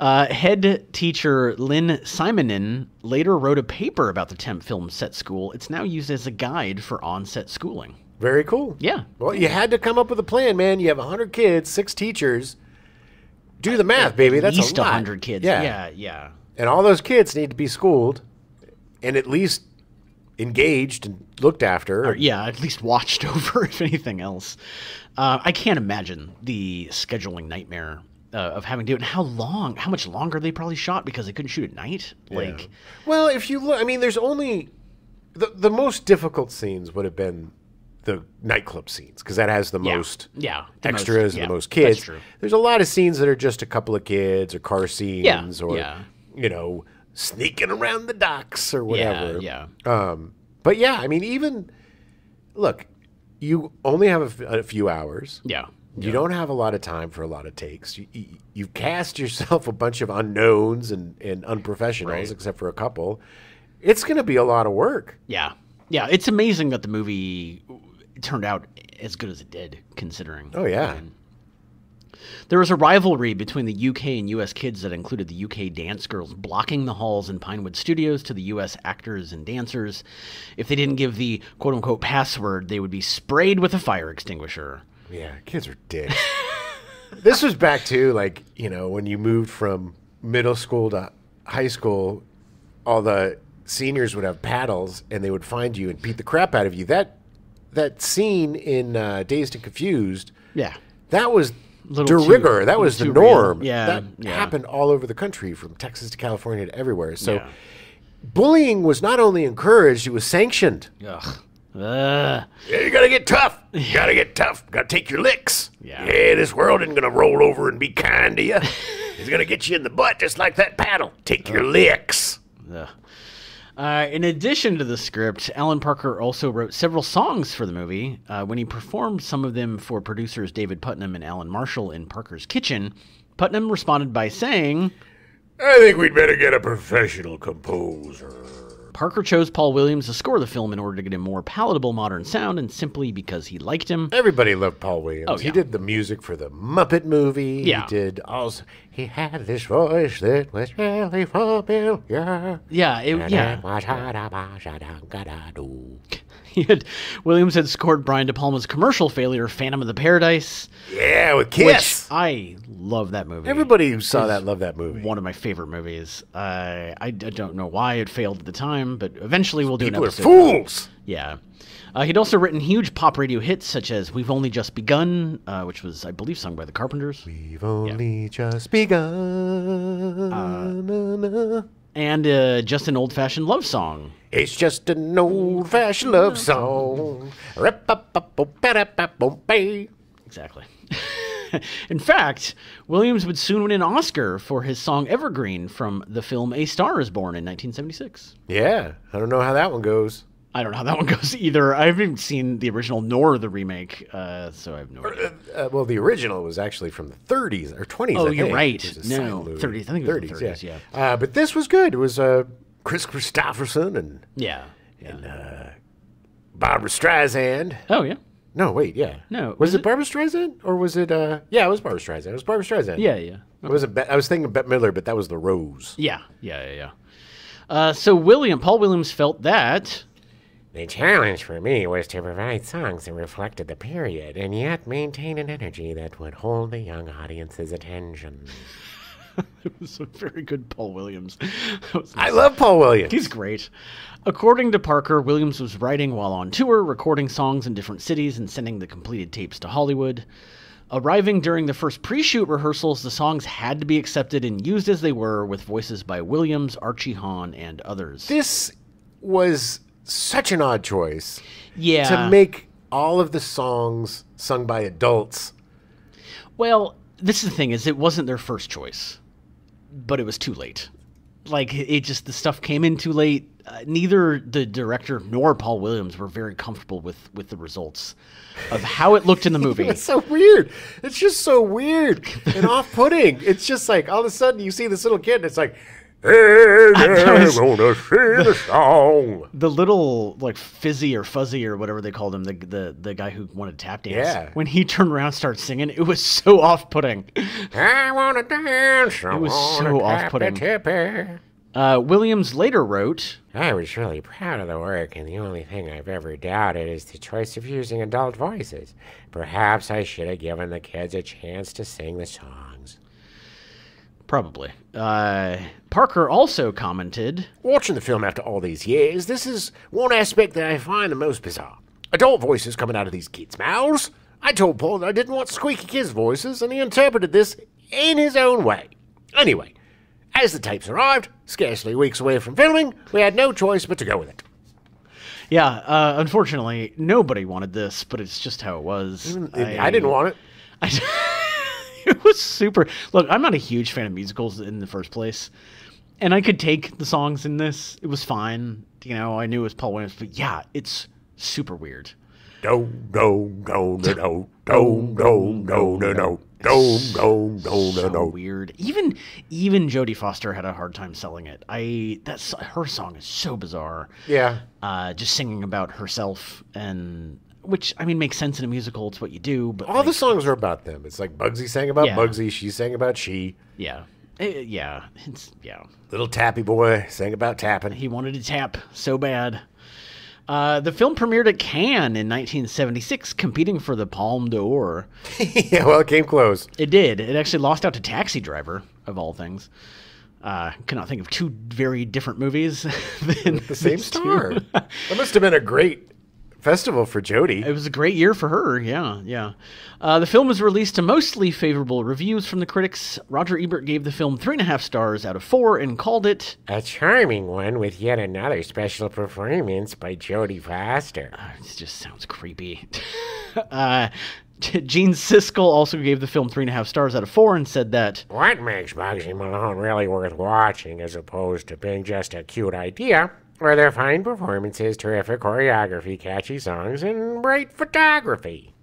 Head teacher Lynn Simonin later wrote a paper about the temp film set school. It's now used as a guide for on-set schooling. Very cool. Yeah. Well, you had to come up with a plan, man. You have 100 kids, 6 teachers. Do the math, baby. That's at least a lot. 100 kids. Yeah. And all those kids need to be schooled and at least engaged and looked after. At least watched over, if anything else. I can't imagine the scheduling nightmare of having to do it. And how much longer they probably shot because they couldn't shoot at night. Well, if you look, I mean, there's only the most difficult scenes would have been the nightclub scenes because that has the most extras and the most kids. That's true. There's a lot of scenes that are just a couple of kids or car scenes or sneaking around the docks or whatever. But yeah, I mean, even look, you only have a few hours. You don't have a lot of time for a lot of takes. You cast yourself a bunch of unknowns and unprofessionals, except for a couple. It's going to be a lot of work. Yeah. It's amazing that the movie turned out as good as it did, considering. Oh, yeah. There was a rivalry between the UK and US kids that included the UK dance girls blocking the halls in Pinewood Studios to the US actors and dancers. If they didn't give the quote-unquote password, they would be sprayed with a fire extinguisher. Yeah, kids are dicks. This was back to, when you moved from middle school to high school, all the seniors would have paddles, and they would find you and beat the crap out of you. That scene in Dazed and Confused, that was de rigueur. That was the norm. That happened all over the country, from Texas to California to everywhere. So bullying was not only encouraged, it was sanctioned. Ugh. You gotta get tough. You gotta get tough. Gotta take your licks. This world isn't gonna roll over and be kind to you. It's gonna get you in the butt just like that paddle. Take your licks. In addition to the script, Alan Parker also wrote several songs for the movie. When he performed some of them for producers David Putnam and Alan Marshall in Parker's kitchen, Putnam responded by saying, "I think we'd better get a professional composer." Parker chose Paul Williams to score the film in order to get a more palatable modern sound and simply because he liked him. Everybody loved Paul Williams. Oh, yeah. He did the music for the Muppet movie. Yeah. He had this voice that was really familiar. Williams had scored Brian De Palma's commercial failure, Phantom of the Paradise. Yeah, with Kiss. Which I love that movie. Everybody who saw that loved that movie. One of my favorite movies. I don't know why it failed at the time, but eventually we'll do an episode. People are fools! Yeah. He'd also written huge pop radio hits such as We've Only Just Begun, which was, I believe, sung by the Carpenters. We've only just begun. And just an old-fashioned love song. It's just an old-fashioned love song. Exactly. In fact, Williams would soon win an Oscar for his song Evergreen from the film A Star is Born in 1976. Yeah, I don't know how that one goes. I don't know how that one goes either. I haven't seen the original nor the remake, so I have no idea. Well, the original was actually from the 30s or 20s. Oh, I you're think. right. No, 30s. I think it was 30s, yeah. But this was good. It was Chris Christopherson and Barbara Streisand. Oh, yeah. No, wait, yeah. No. Was it Barbara Streisand? Or was it, yeah, it was Barbara Streisand. It was Barbara Streisand. Yeah, yeah. Okay. I was thinking Bette Midler, but that was the Rose. Yeah. So Paul Williams felt that... The challenge for me was to provide songs that reflected the period and yet maintain an energy that would hold the young audience's attention. It was a very good Paul Williams. I love Paul Williams. He's great. According to Parker, Williams was writing while on tour, recording songs in different cities and sending the completed tapes to Hollywood. Arriving during the first pre-shoot rehearsals, the songs had to be accepted and used as they were, with voices by Williams, Archie Hahn, and others. This was such an odd choice. Yeah. To make all of the songs sung by adults. Well, this is the thing, is it wasn't their first choice, but it was too late. Like, the stuff came in too late. Neither the director nor Paul Williams were very comfortable with the results of how it looked in the movie. It's so weird. It's just so weird and off-putting. It's just like, all of a sudden you see this little kid and it's like, hey, they're gonna sing the song. The little, like, Fizzy or Fuzzy or whatever they called him, the guy who wanted tap dance. Yeah. When he turned around and started singing, it was so off-putting. I wanna dance. It was so off-putting. Williams later wrote, I was really proud of the work, and the only thing I've ever doubted is the choice of using adult voices. Perhaps I should have given the kids a chance to sing the songs. Probably. Parker also commented, Watching the film after all these years, this is one aspect that I find the most bizarre. Adult voices coming out of these kids' mouths. I told Paul that I didn't want squeaky kids' voices, and he interpreted this in his own way. Anyway, as the tapes arrived, scarcely weeks away from filming, we had no choice but to go with it. Yeah, unfortunately, nobody wanted this, but it's just how it was. I didn't want it. It was super... Look, I'm not a huge fan of musicals in the first place, and I could take the songs in this. It was fine. You know, I knew it was Paul Williams, but yeah, it's super weird. So weird. Even Jodie Foster had a hard time selling it. Her song is so bizarre. Yeah. Just singing about herself, and which, I mean, makes sense in a musical. It's what you do. But all the songs are about them. It's like Bugsy sang about Bugsy. She sang about she. Yeah. Little Tappy Boy sang about tapping. He wanted to tap so bad. The film premiered at Cannes in 1976, competing for the Palme d'Or. Yeah, well, it came close. It did. It actually lost out to Taxi Driver, of all things. Cannot think of two very different movies. With the same star. That must have been a great festival for Jodie. It was a great year for her, yeah. The film was released to mostly favorable reviews from the critics. Roger Ebert gave the film 3.5 stars out of 4 and called it a charming one with yet another special performance by Jodie Foster. It just sounds creepy. Gene Siskel also gave the film 3.5 stars out of 4 and said that what makes Bugsy Malone really worth watching as opposed to being just a cute idea are their fine performances, terrific choreography, catchy songs, and bright photography.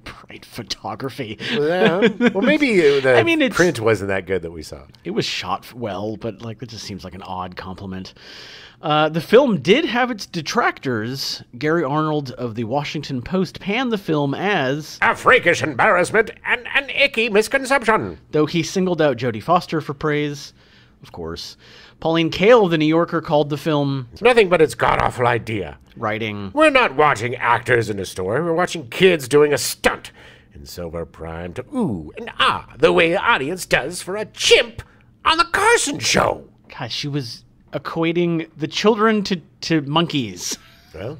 Bright photography. Yeah. Well, maybe the print wasn't that good that we saw. It was shot well, but it just seems like an odd compliment. The film did have its detractors. Gary Arnold of the Washington Post panned the film as a freakish embarrassment and an icky misconception, though he singled out Jodie Foster for praise, of course. Pauline Kael of The New Yorker called the film nothing but its god-awful idea. Writing, we're not watching actors in a story, we're watching kids doing a stunt. And so we're primed to ooh and ah the way the audience does for a chimp on the Carson Show. God, she was equating the children to monkeys. Well,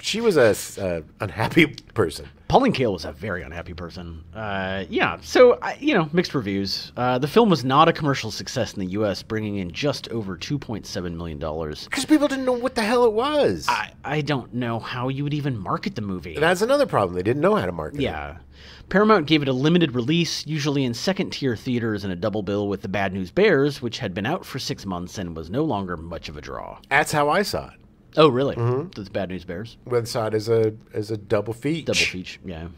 she was a unhappy person. Pauline Kael was a very unhappy person. So, mixed reviews. The film was not a commercial success in the U.S., bringing in just over $2.7 million. Because people didn't know what the hell it was. I don't know how you would even market the movie. That's another problem. They didn't know how to market it. Yeah. Paramount gave it a limited release, usually in second-tier theaters, and a double bill with The Bad News Bears, which had been out for 6 months and was no longer much of a draw. That's how I saw it. Oh, really? Mm-hmm. The Bad News Bears? I saw it as a double feature. Double feature, yeah.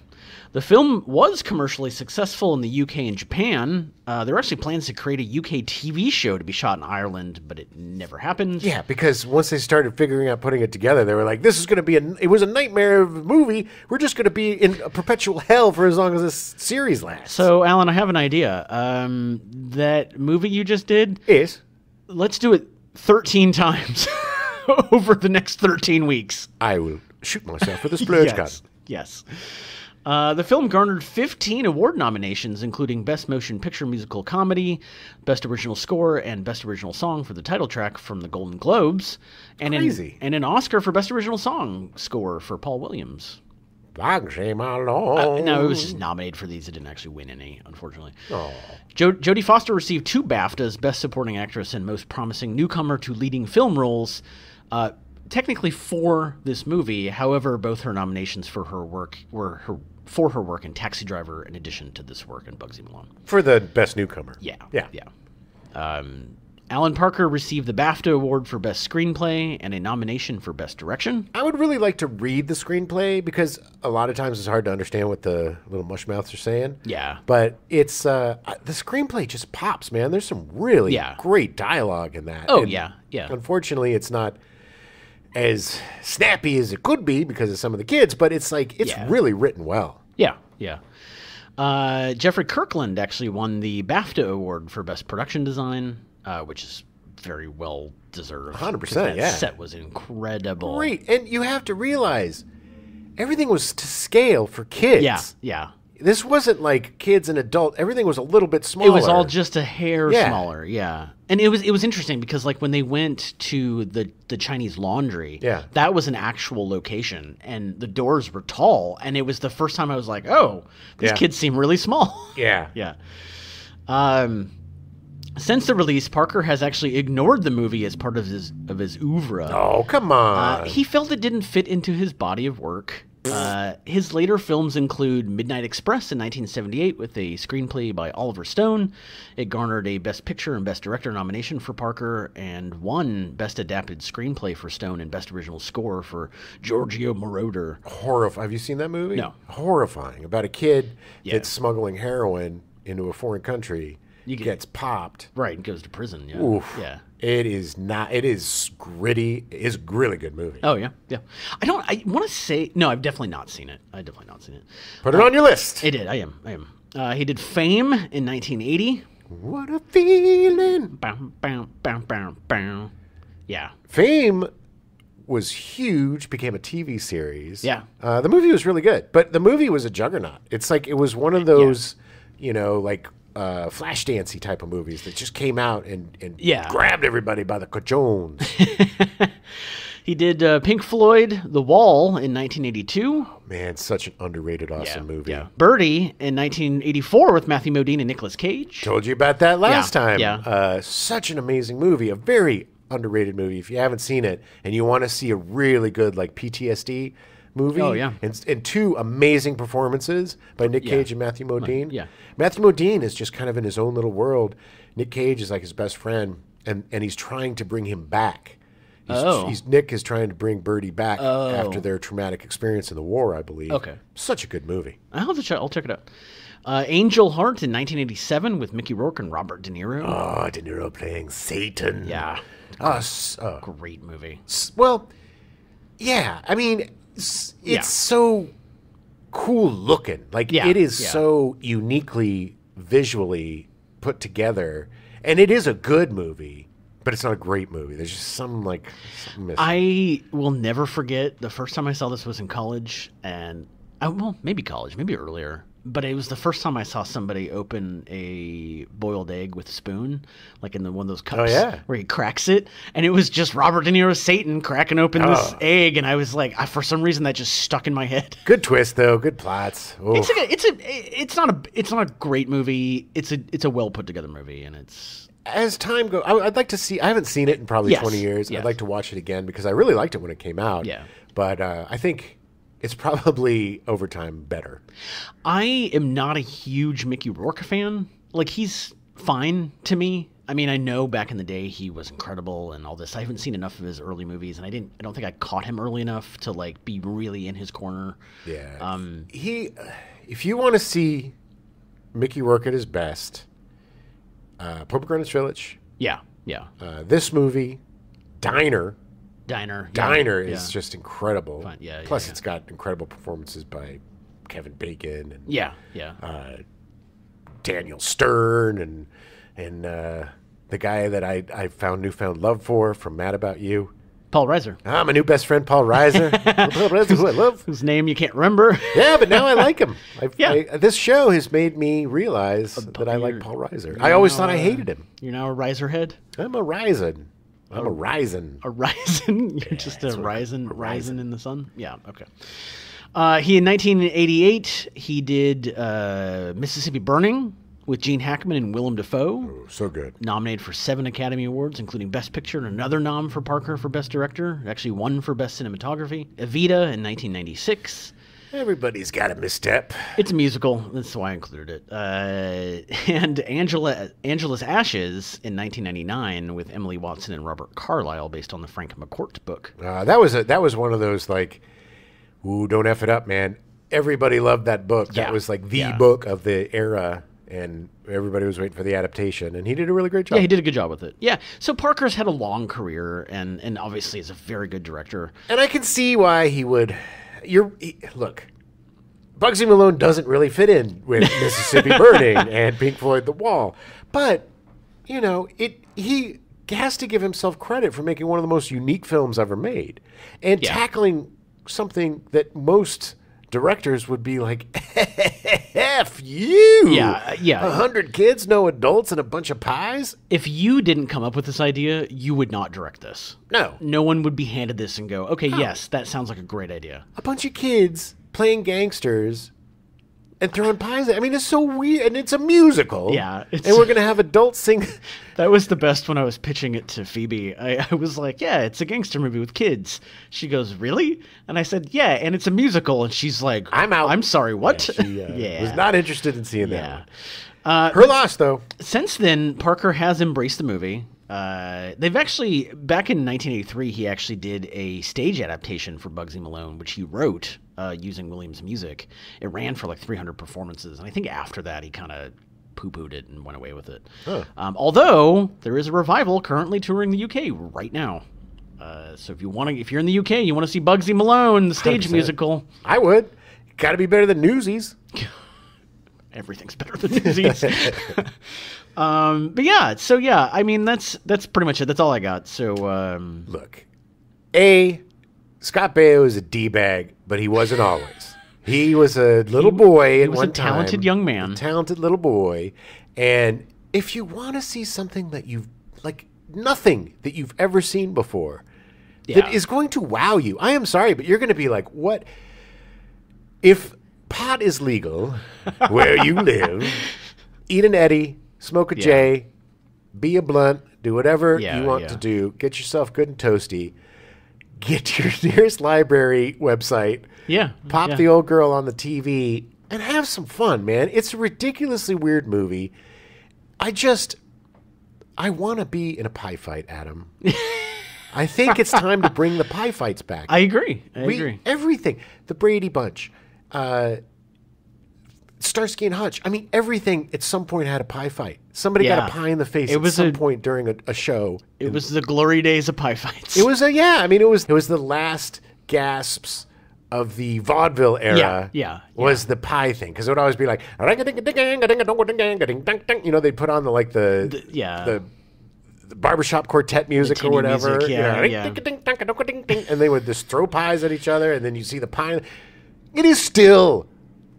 The film was commercially successful in the UK and Japan. There were actually plans to create a UK TV show to be shot in Ireland, but it never happened. Yeah, because once they started figuring out putting it together, they were like, this is going to be it was a nightmare of a movie. We're just going to be in a perpetual hell for as long as this series lasts. So, Alan, I have an idea. That movie you just did? Is? Let's do it 13 times over the next 13 weeks. I will shoot myself with a splurge gun. Yes. The film garnered 15 award nominations, including Best Motion Picture Musical Comedy, Best Original Score, and Best Original Song for the title track from the Golden Globes, and an Oscar for Best Original Song score for Paul Williams. Bugsy Malone. No, it was just nominated for these. It didn't actually win any, unfortunately. Jodie Foster received 2 BAFTAs, Best Supporting Actress and Most Promising Newcomer to Leading Film Roles, technically for this movie. However, both her nominations for her work were for her work in Taxi Driver, in addition to this work in Bugsy Malone. For the Best Newcomer. Yeah. Alan Parker received the BAFTA Award for Best Screenplay and a nomination for Best Direction. I would really like to read the screenplay because a lot of times it's hard to understand what the little mushmouths are saying. Yeah. But it's the screenplay just pops, man. There's some really great dialogue in that. Oh, and yeah. Unfortunately, it's not as snappy as it could be because of some of the kids, but it's really written well. Yeah. Jeffrey Kirkland actually won the BAFTA Award for Best Production Design, which is very well deserved. 100%, that set was incredible. Great, and you have to realize everything was to scale for kids. Yeah. This wasn't like kids and adult. Everything was a little bit smaller. It was all just a hair smaller, yeah. And it was interesting because like when they went to the Chinese laundry, that was an actual location, and the doors were tall, and it was the first time I was like, oh, these kids seem really small. Yeah. Since the release, Parker has actually ignored the movie as part of his oeuvre. Oh, come on. He felt it didn't fit into his body of work. His later films include Midnight Express in 1978 with a screenplay by Oliver Stone. It garnered a Best Picture and Best Director nomination for Parker and won Best Adapted Screenplay for Stone and Best Original Score for Giorgio Moroder. Horrifying. Have you seen that movie? No. Horrifying. About a kid that's smuggling heroin into a foreign country. Gets popped. Right, and goes to prison. Yeah. Oof. Yeah. It is gritty. It's a really good movie. Oh, yeah. I want to say, no, I've definitely not seen it. Put it on your list. I did. I am. He did Fame in 1980. What a feeling. Bow, bow, bow, bow, bow. Yeah. Fame was huge, became a TV series. Yeah. The movie was really good, but the movie was a juggernaut. It's like, it was one of those, flash dancey type of movies that just came out and grabbed everybody by the cajones. He did Pink Floyd, The Wall in 1982. Oh, man, such an underrated, awesome movie. Yeah. Birdie in 1984 with Matthew Modine and Nicolas Cage. Told you about that last time. Yeah. Such an amazing movie, a very underrated movie. If you haven't seen it and you want to see a really good PTSD movie. Oh, yeah. And 2 amazing performances by Nick Cage and Matthew Modine. Yeah. Matthew Modine is just kind of in his own little world. Nick Cage is like his best friend, and he's trying to bring him back. Nick is trying to bring Birdie back after their traumatic experience in the war, I believe. Okay. Such a good movie. I'll check it out. Angel Heart in 1987 with Mickey Rourke and Robert De Niro. Oh, De Niro playing Satan. Yeah. Great movie. Well, yeah. I mean, it's so cool looking. It is so uniquely visually put together, and it is a good movie, but it's not a great movie. There's just something missing. I will never forget the first time I saw this was in college, and maybe college, maybe earlier. But it was the first time I saw somebody open a boiled egg with a spoon, like in one of those cups where he cracks it. And it was just Robert De Niro's Satan cracking open this egg. And I was like, for some reason, that just stuck in my head. Good twist, though. Good plots. It's not a great movie. It's a well put together movie, and it's. As time goes, I'd like to see. I haven't seen it in probably 20 years. I'd like to watch it again because I really liked it when it came out. Yeah. But I think it's probably over time better. I am not a huge Mickey Rourke fan. Like, he's fine to me. I mean, I know back in the day he was incredible and all this. I haven't seen enough of his early movies, and I don't think I caught him early enough to like be really in his corner. Yeah. If you want to see Mickey Rourke at his best, Pomegranate Village. Yeah. This movie, Diner is Yeah. just incredible. Fun. Yeah, Plus, it's got incredible performances by Kevin Bacon and Daniel Stern and the guy that I found newfound love for from Mad About You. Paul Reiser. My new best friend, Paul Reiser. Paul Reiser, who I love. Whose name you can't remember. Yeah, but now I like him. This show has made me realize that I like Paul Reiser. I always thought I hated him. You're now a Reiser head? I'm a Ryzen. I'm a Ryzen. A Ryzen? You're just a Ryzen in the sun? Yeah, okay. In 1988, he did Mississippi Burning with Gene Hackman and Willem Dafoe. Oh, so good. Nominated for 7 Academy Awards, including Best Picture and another nom for Parker for Best Director. Actually won for Best Cinematography. Evita in 1996. Everybody's got a misstep. It's a musical. That's why I included it. And Angela's Ashes in 1999 with Emily Watson and Robert Carlyle, based on the Frank McCourt book. That was one of those like, ooh, don't F it up, man. Everybody loved that book. That was like the book of the era, and everybody was waiting for the adaptation, and he did a really great job. Yeah, he did a good job with it. Yeah, so Parker's had a long career, and obviously is a very good director. And I can see why he would. Look, Bugsy Malone doesn't really fit in with Mississippi Burning and Pink Floyd The Wall, but he has to give himself credit for making one of the most unique films ever made and tackling something that most directors would be like, F you. Yeah. 100 kids, no adults, and a bunch of pies? If you didn't come up with this idea, you would not direct this. No. No one would be handed this and go, okay, yes, that sounds like a great idea. A bunch of kids playing gangsters and throwing pies. I mean, it's so weird, and it's a musical. Yeah. And we're going to have adults sing. That was the best when I was pitching it to Phoebe. I was like, yeah, it's a gangster movie with kids. She goes, really? And I said, yeah, and it's a musical. And she's like, I'm out. I'm sorry, what? Yeah, she was not interested in seeing that one. Her loss, though. Since then, Parker has embraced the movie. They've actually, back in 1983, he actually did a stage adaptation for Bugsy Malone, which he wrote using Williams' music. It ran for like 300 performances, and I think after that he kind of poo-pooed it and went away with it. Huh. Although there is a revival currently touring the UK right now. So if you're in the UK, you want to see Bugsy Malone, the stage 100%. musical, I would. Got to be better than Newsies. Everything's better than Newsies. But yeah, I mean that's pretty much it. That's all I got. So look, Scott Baio is a D-bag, but he wasn't always. He was a little boy at one time. He was a talented young man. A talented little boy. And if you want to see something that you've, like, nothing that you've ever seen before that is going to wow you, I am sorry, but you're going to be like, what? If pot is legal where you live, eat an Eddie, smoke a J, be a blunt, do whatever you want to do, get yourself good and toasty, get to your nearest library website, pop the old girl on the TV, and have some fun, man. It's a ridiculously weird movie. I want to be in a pie fight, Adam. I think it's time to bring the pie fights back. I agree. I agree. Everything. The Brady Bunch. Starsky and Hutch. I mean, everything at some point had a pie fight. Somebody got a pie in the face at some point during a show. It was the glory days of pie fights. It was it was the last gasps of the vaudeville era. Was the pie thing, because it would always be like, you know, they'd put on the barbershop quartet music or whatever. And they would just throw pies at each other, and then you see the pie. It is still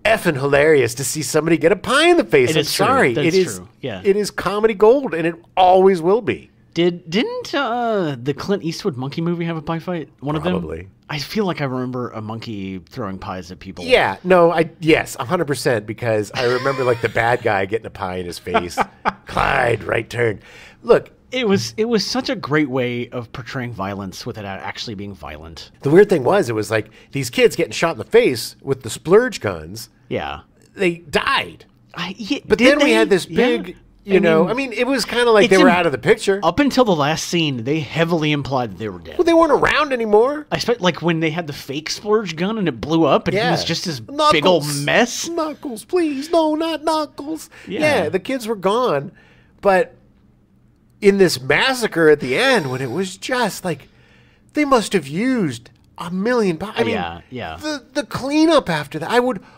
effing hilarious to see somebody get a pie in the face. I'm sorry. It is true. Yeah. It is comedy gold, and it always will be. Didn't the Clint Eastwood monkey movie have a pie fight? Probably. Of them? I feel like I remember a monkey throwing pies at people. Yeah, no, yes, 100%, because I remember like the bad guy getting a pie in his face. Clyde, right turn. Look, it was such a great way of portraying violence without actually being violent. The weird thing was, it was like these kids getting shot in the face with the splurge guns. Yeah, they died. But then we had this big. I mean, it was kind of like they were out of the picture. Up until the last scene, they heavily implied that they were dead. Well, they weren't around anymore. I expect, like, when they had the fake splurge gun and it blew up, and he was just this big old mess. Knuckles, please. No, not Knuckles. Yeah, the kids were gone. But in this massacre at the end, when it was just like, they must have used a million. I mean, the cleanup after that.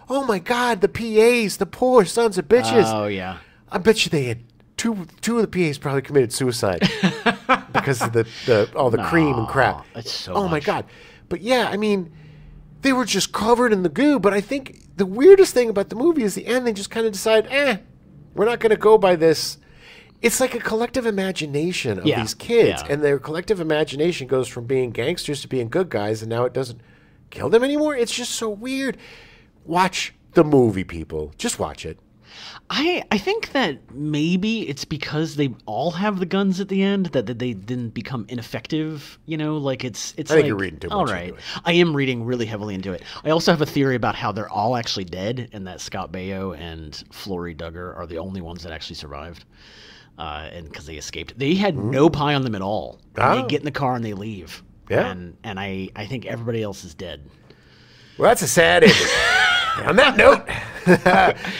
Oh my God, the PAs, the poor sons of bitches. Oh, yeah. I bet you they had two of the PAs probably committed suicide because of all the cream and crap. That's so much. My God. But yeah, I mean, they were just covered in the goo. But I think the weirdest thing about the movie is the end. They just kind of decide, we're not going to go by this. It's like a collective imagination of these kids. And their collective imagination goes from being gangsters to being good guys. And now it doesn't kill them anymore. It's just so weird. Watch the movie, people. Just watch it. I think that maybe it's because they all have the guns at the end that they didn't become ineffective. Like it's. I think you're reading too much into it. I am reading really heavily into it. I also have a theory about how they're all actually dead, and that Scott Baio and Flory Duggar are the only ones that actually survived, and because they escaped, they had no pie on them at all. They get in the car and they leave. Yeah, and I think everybody else is dead. Well, that's a sad ending. On that note,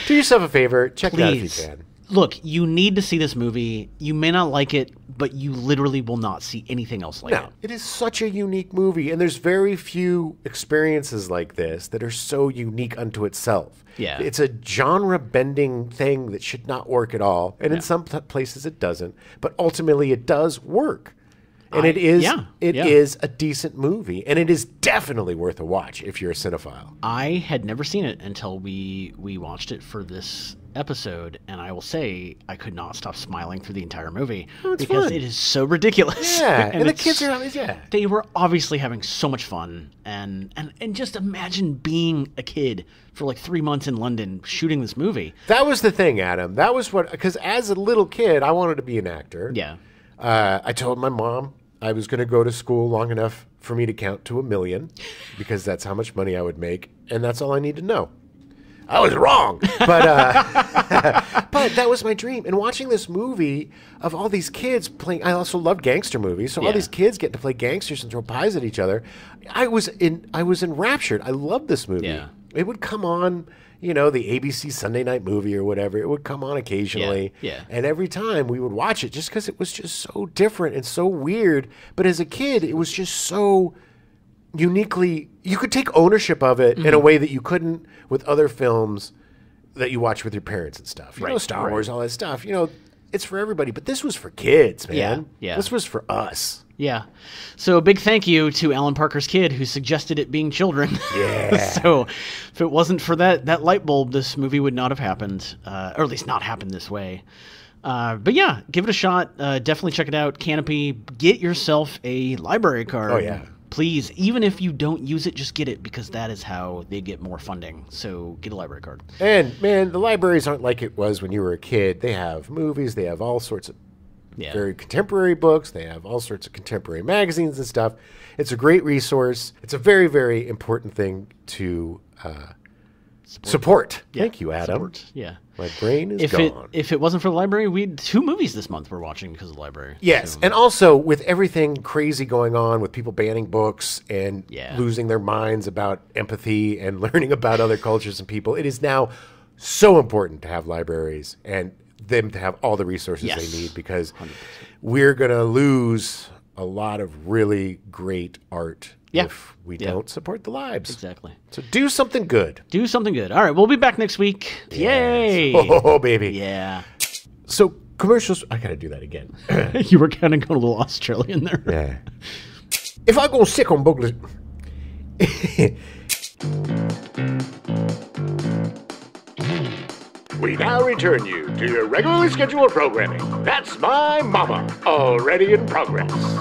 do yourself a favor. Check it out if you can. Look, you need to see this movie. You may not like it, but you literally will not see anything else like it. It is such a unique movie, and there's very few experiences like this that are so unique unto itself. Yeah. It's a genre-bending thing that should not work at all, and in some places it doesn't, but ultimately it does work. And it is a decent movie, and it is definitely worth a watch if you're a cinephile. I had never seen it until we watched it for this episode, and I will say I could not stop smiling through the entire movie because it is so ridiculous. Yeah, and the kids are they were obviously having so much fun, and just imagine being a kid for like 3 months in London shooting this movie. That was the thing, Adam. That was because as a little kid, I wanted to be an actor. Yeah. I told my mom I was going to go to school long enough for me to count to 1 million because that's how much money I would make, and that's all I need to know. I was wrong, but but that was my dream. And watching this movie of all these kids playing, I also loved gangster movies, so all these kids getting to play gangsters and throw pies at each other, I was enraptured. I loved this movie. Yeah. It would come on, the ABC Sunday Night Movie or whatever. It would come on occasionally. Yeah. And every time we would watch it just because it was just so different and so weird. But as a kid, it was just so uniquely, you could take ownership of it in a way that you couldn't with other films that you watch with your parents and stuff. Star Wars, all that stuff. It's for everybody. But this was for kids, man. Yeah. This was for us. Yeah. So a big thank you to Alan Parker's kid who suggested it being children. Yeah. So if it wasn't for that light bulb, this movie would not have happened, or at least not happened this way. But yeah, give it a shot. Definitely check it out. Canopy, get yourself a library card. Oh, yeah. Please, even if you don't use it, just get it because that is how they get more funding. So get a library card. And, man, the libraries aren't like it was when you were a kid. They have movies. They have all sorts of very contemporary books. They have all sorts of contemporary magazines and stuff. It's a great resource. It's a very, very important thing to support. Yeah. Thank you, Adam. Support. Yeah. My brain is gone. If it wasn't for the library, we had 2 movies this month we're watching because of the library. Yes, and also with everything crazy going on with people banning books and losing their minds about empathy and learning about other cultures and people, it is now so important to have libraries and them to have all the resources they need because 100%. We're going to lose a lot of really great art if we don't support the libs. Exactly. So do something good. Do something good. All right, we'll be back next week. Yes. Yay! Oh, baby. Yeah. So commercials. I got to do that again. You were kind of going a little Australian there. Yeah. If I go sick on Bugsy. We now return you to your regularly scheduled programming. That's My Mama, already in progress.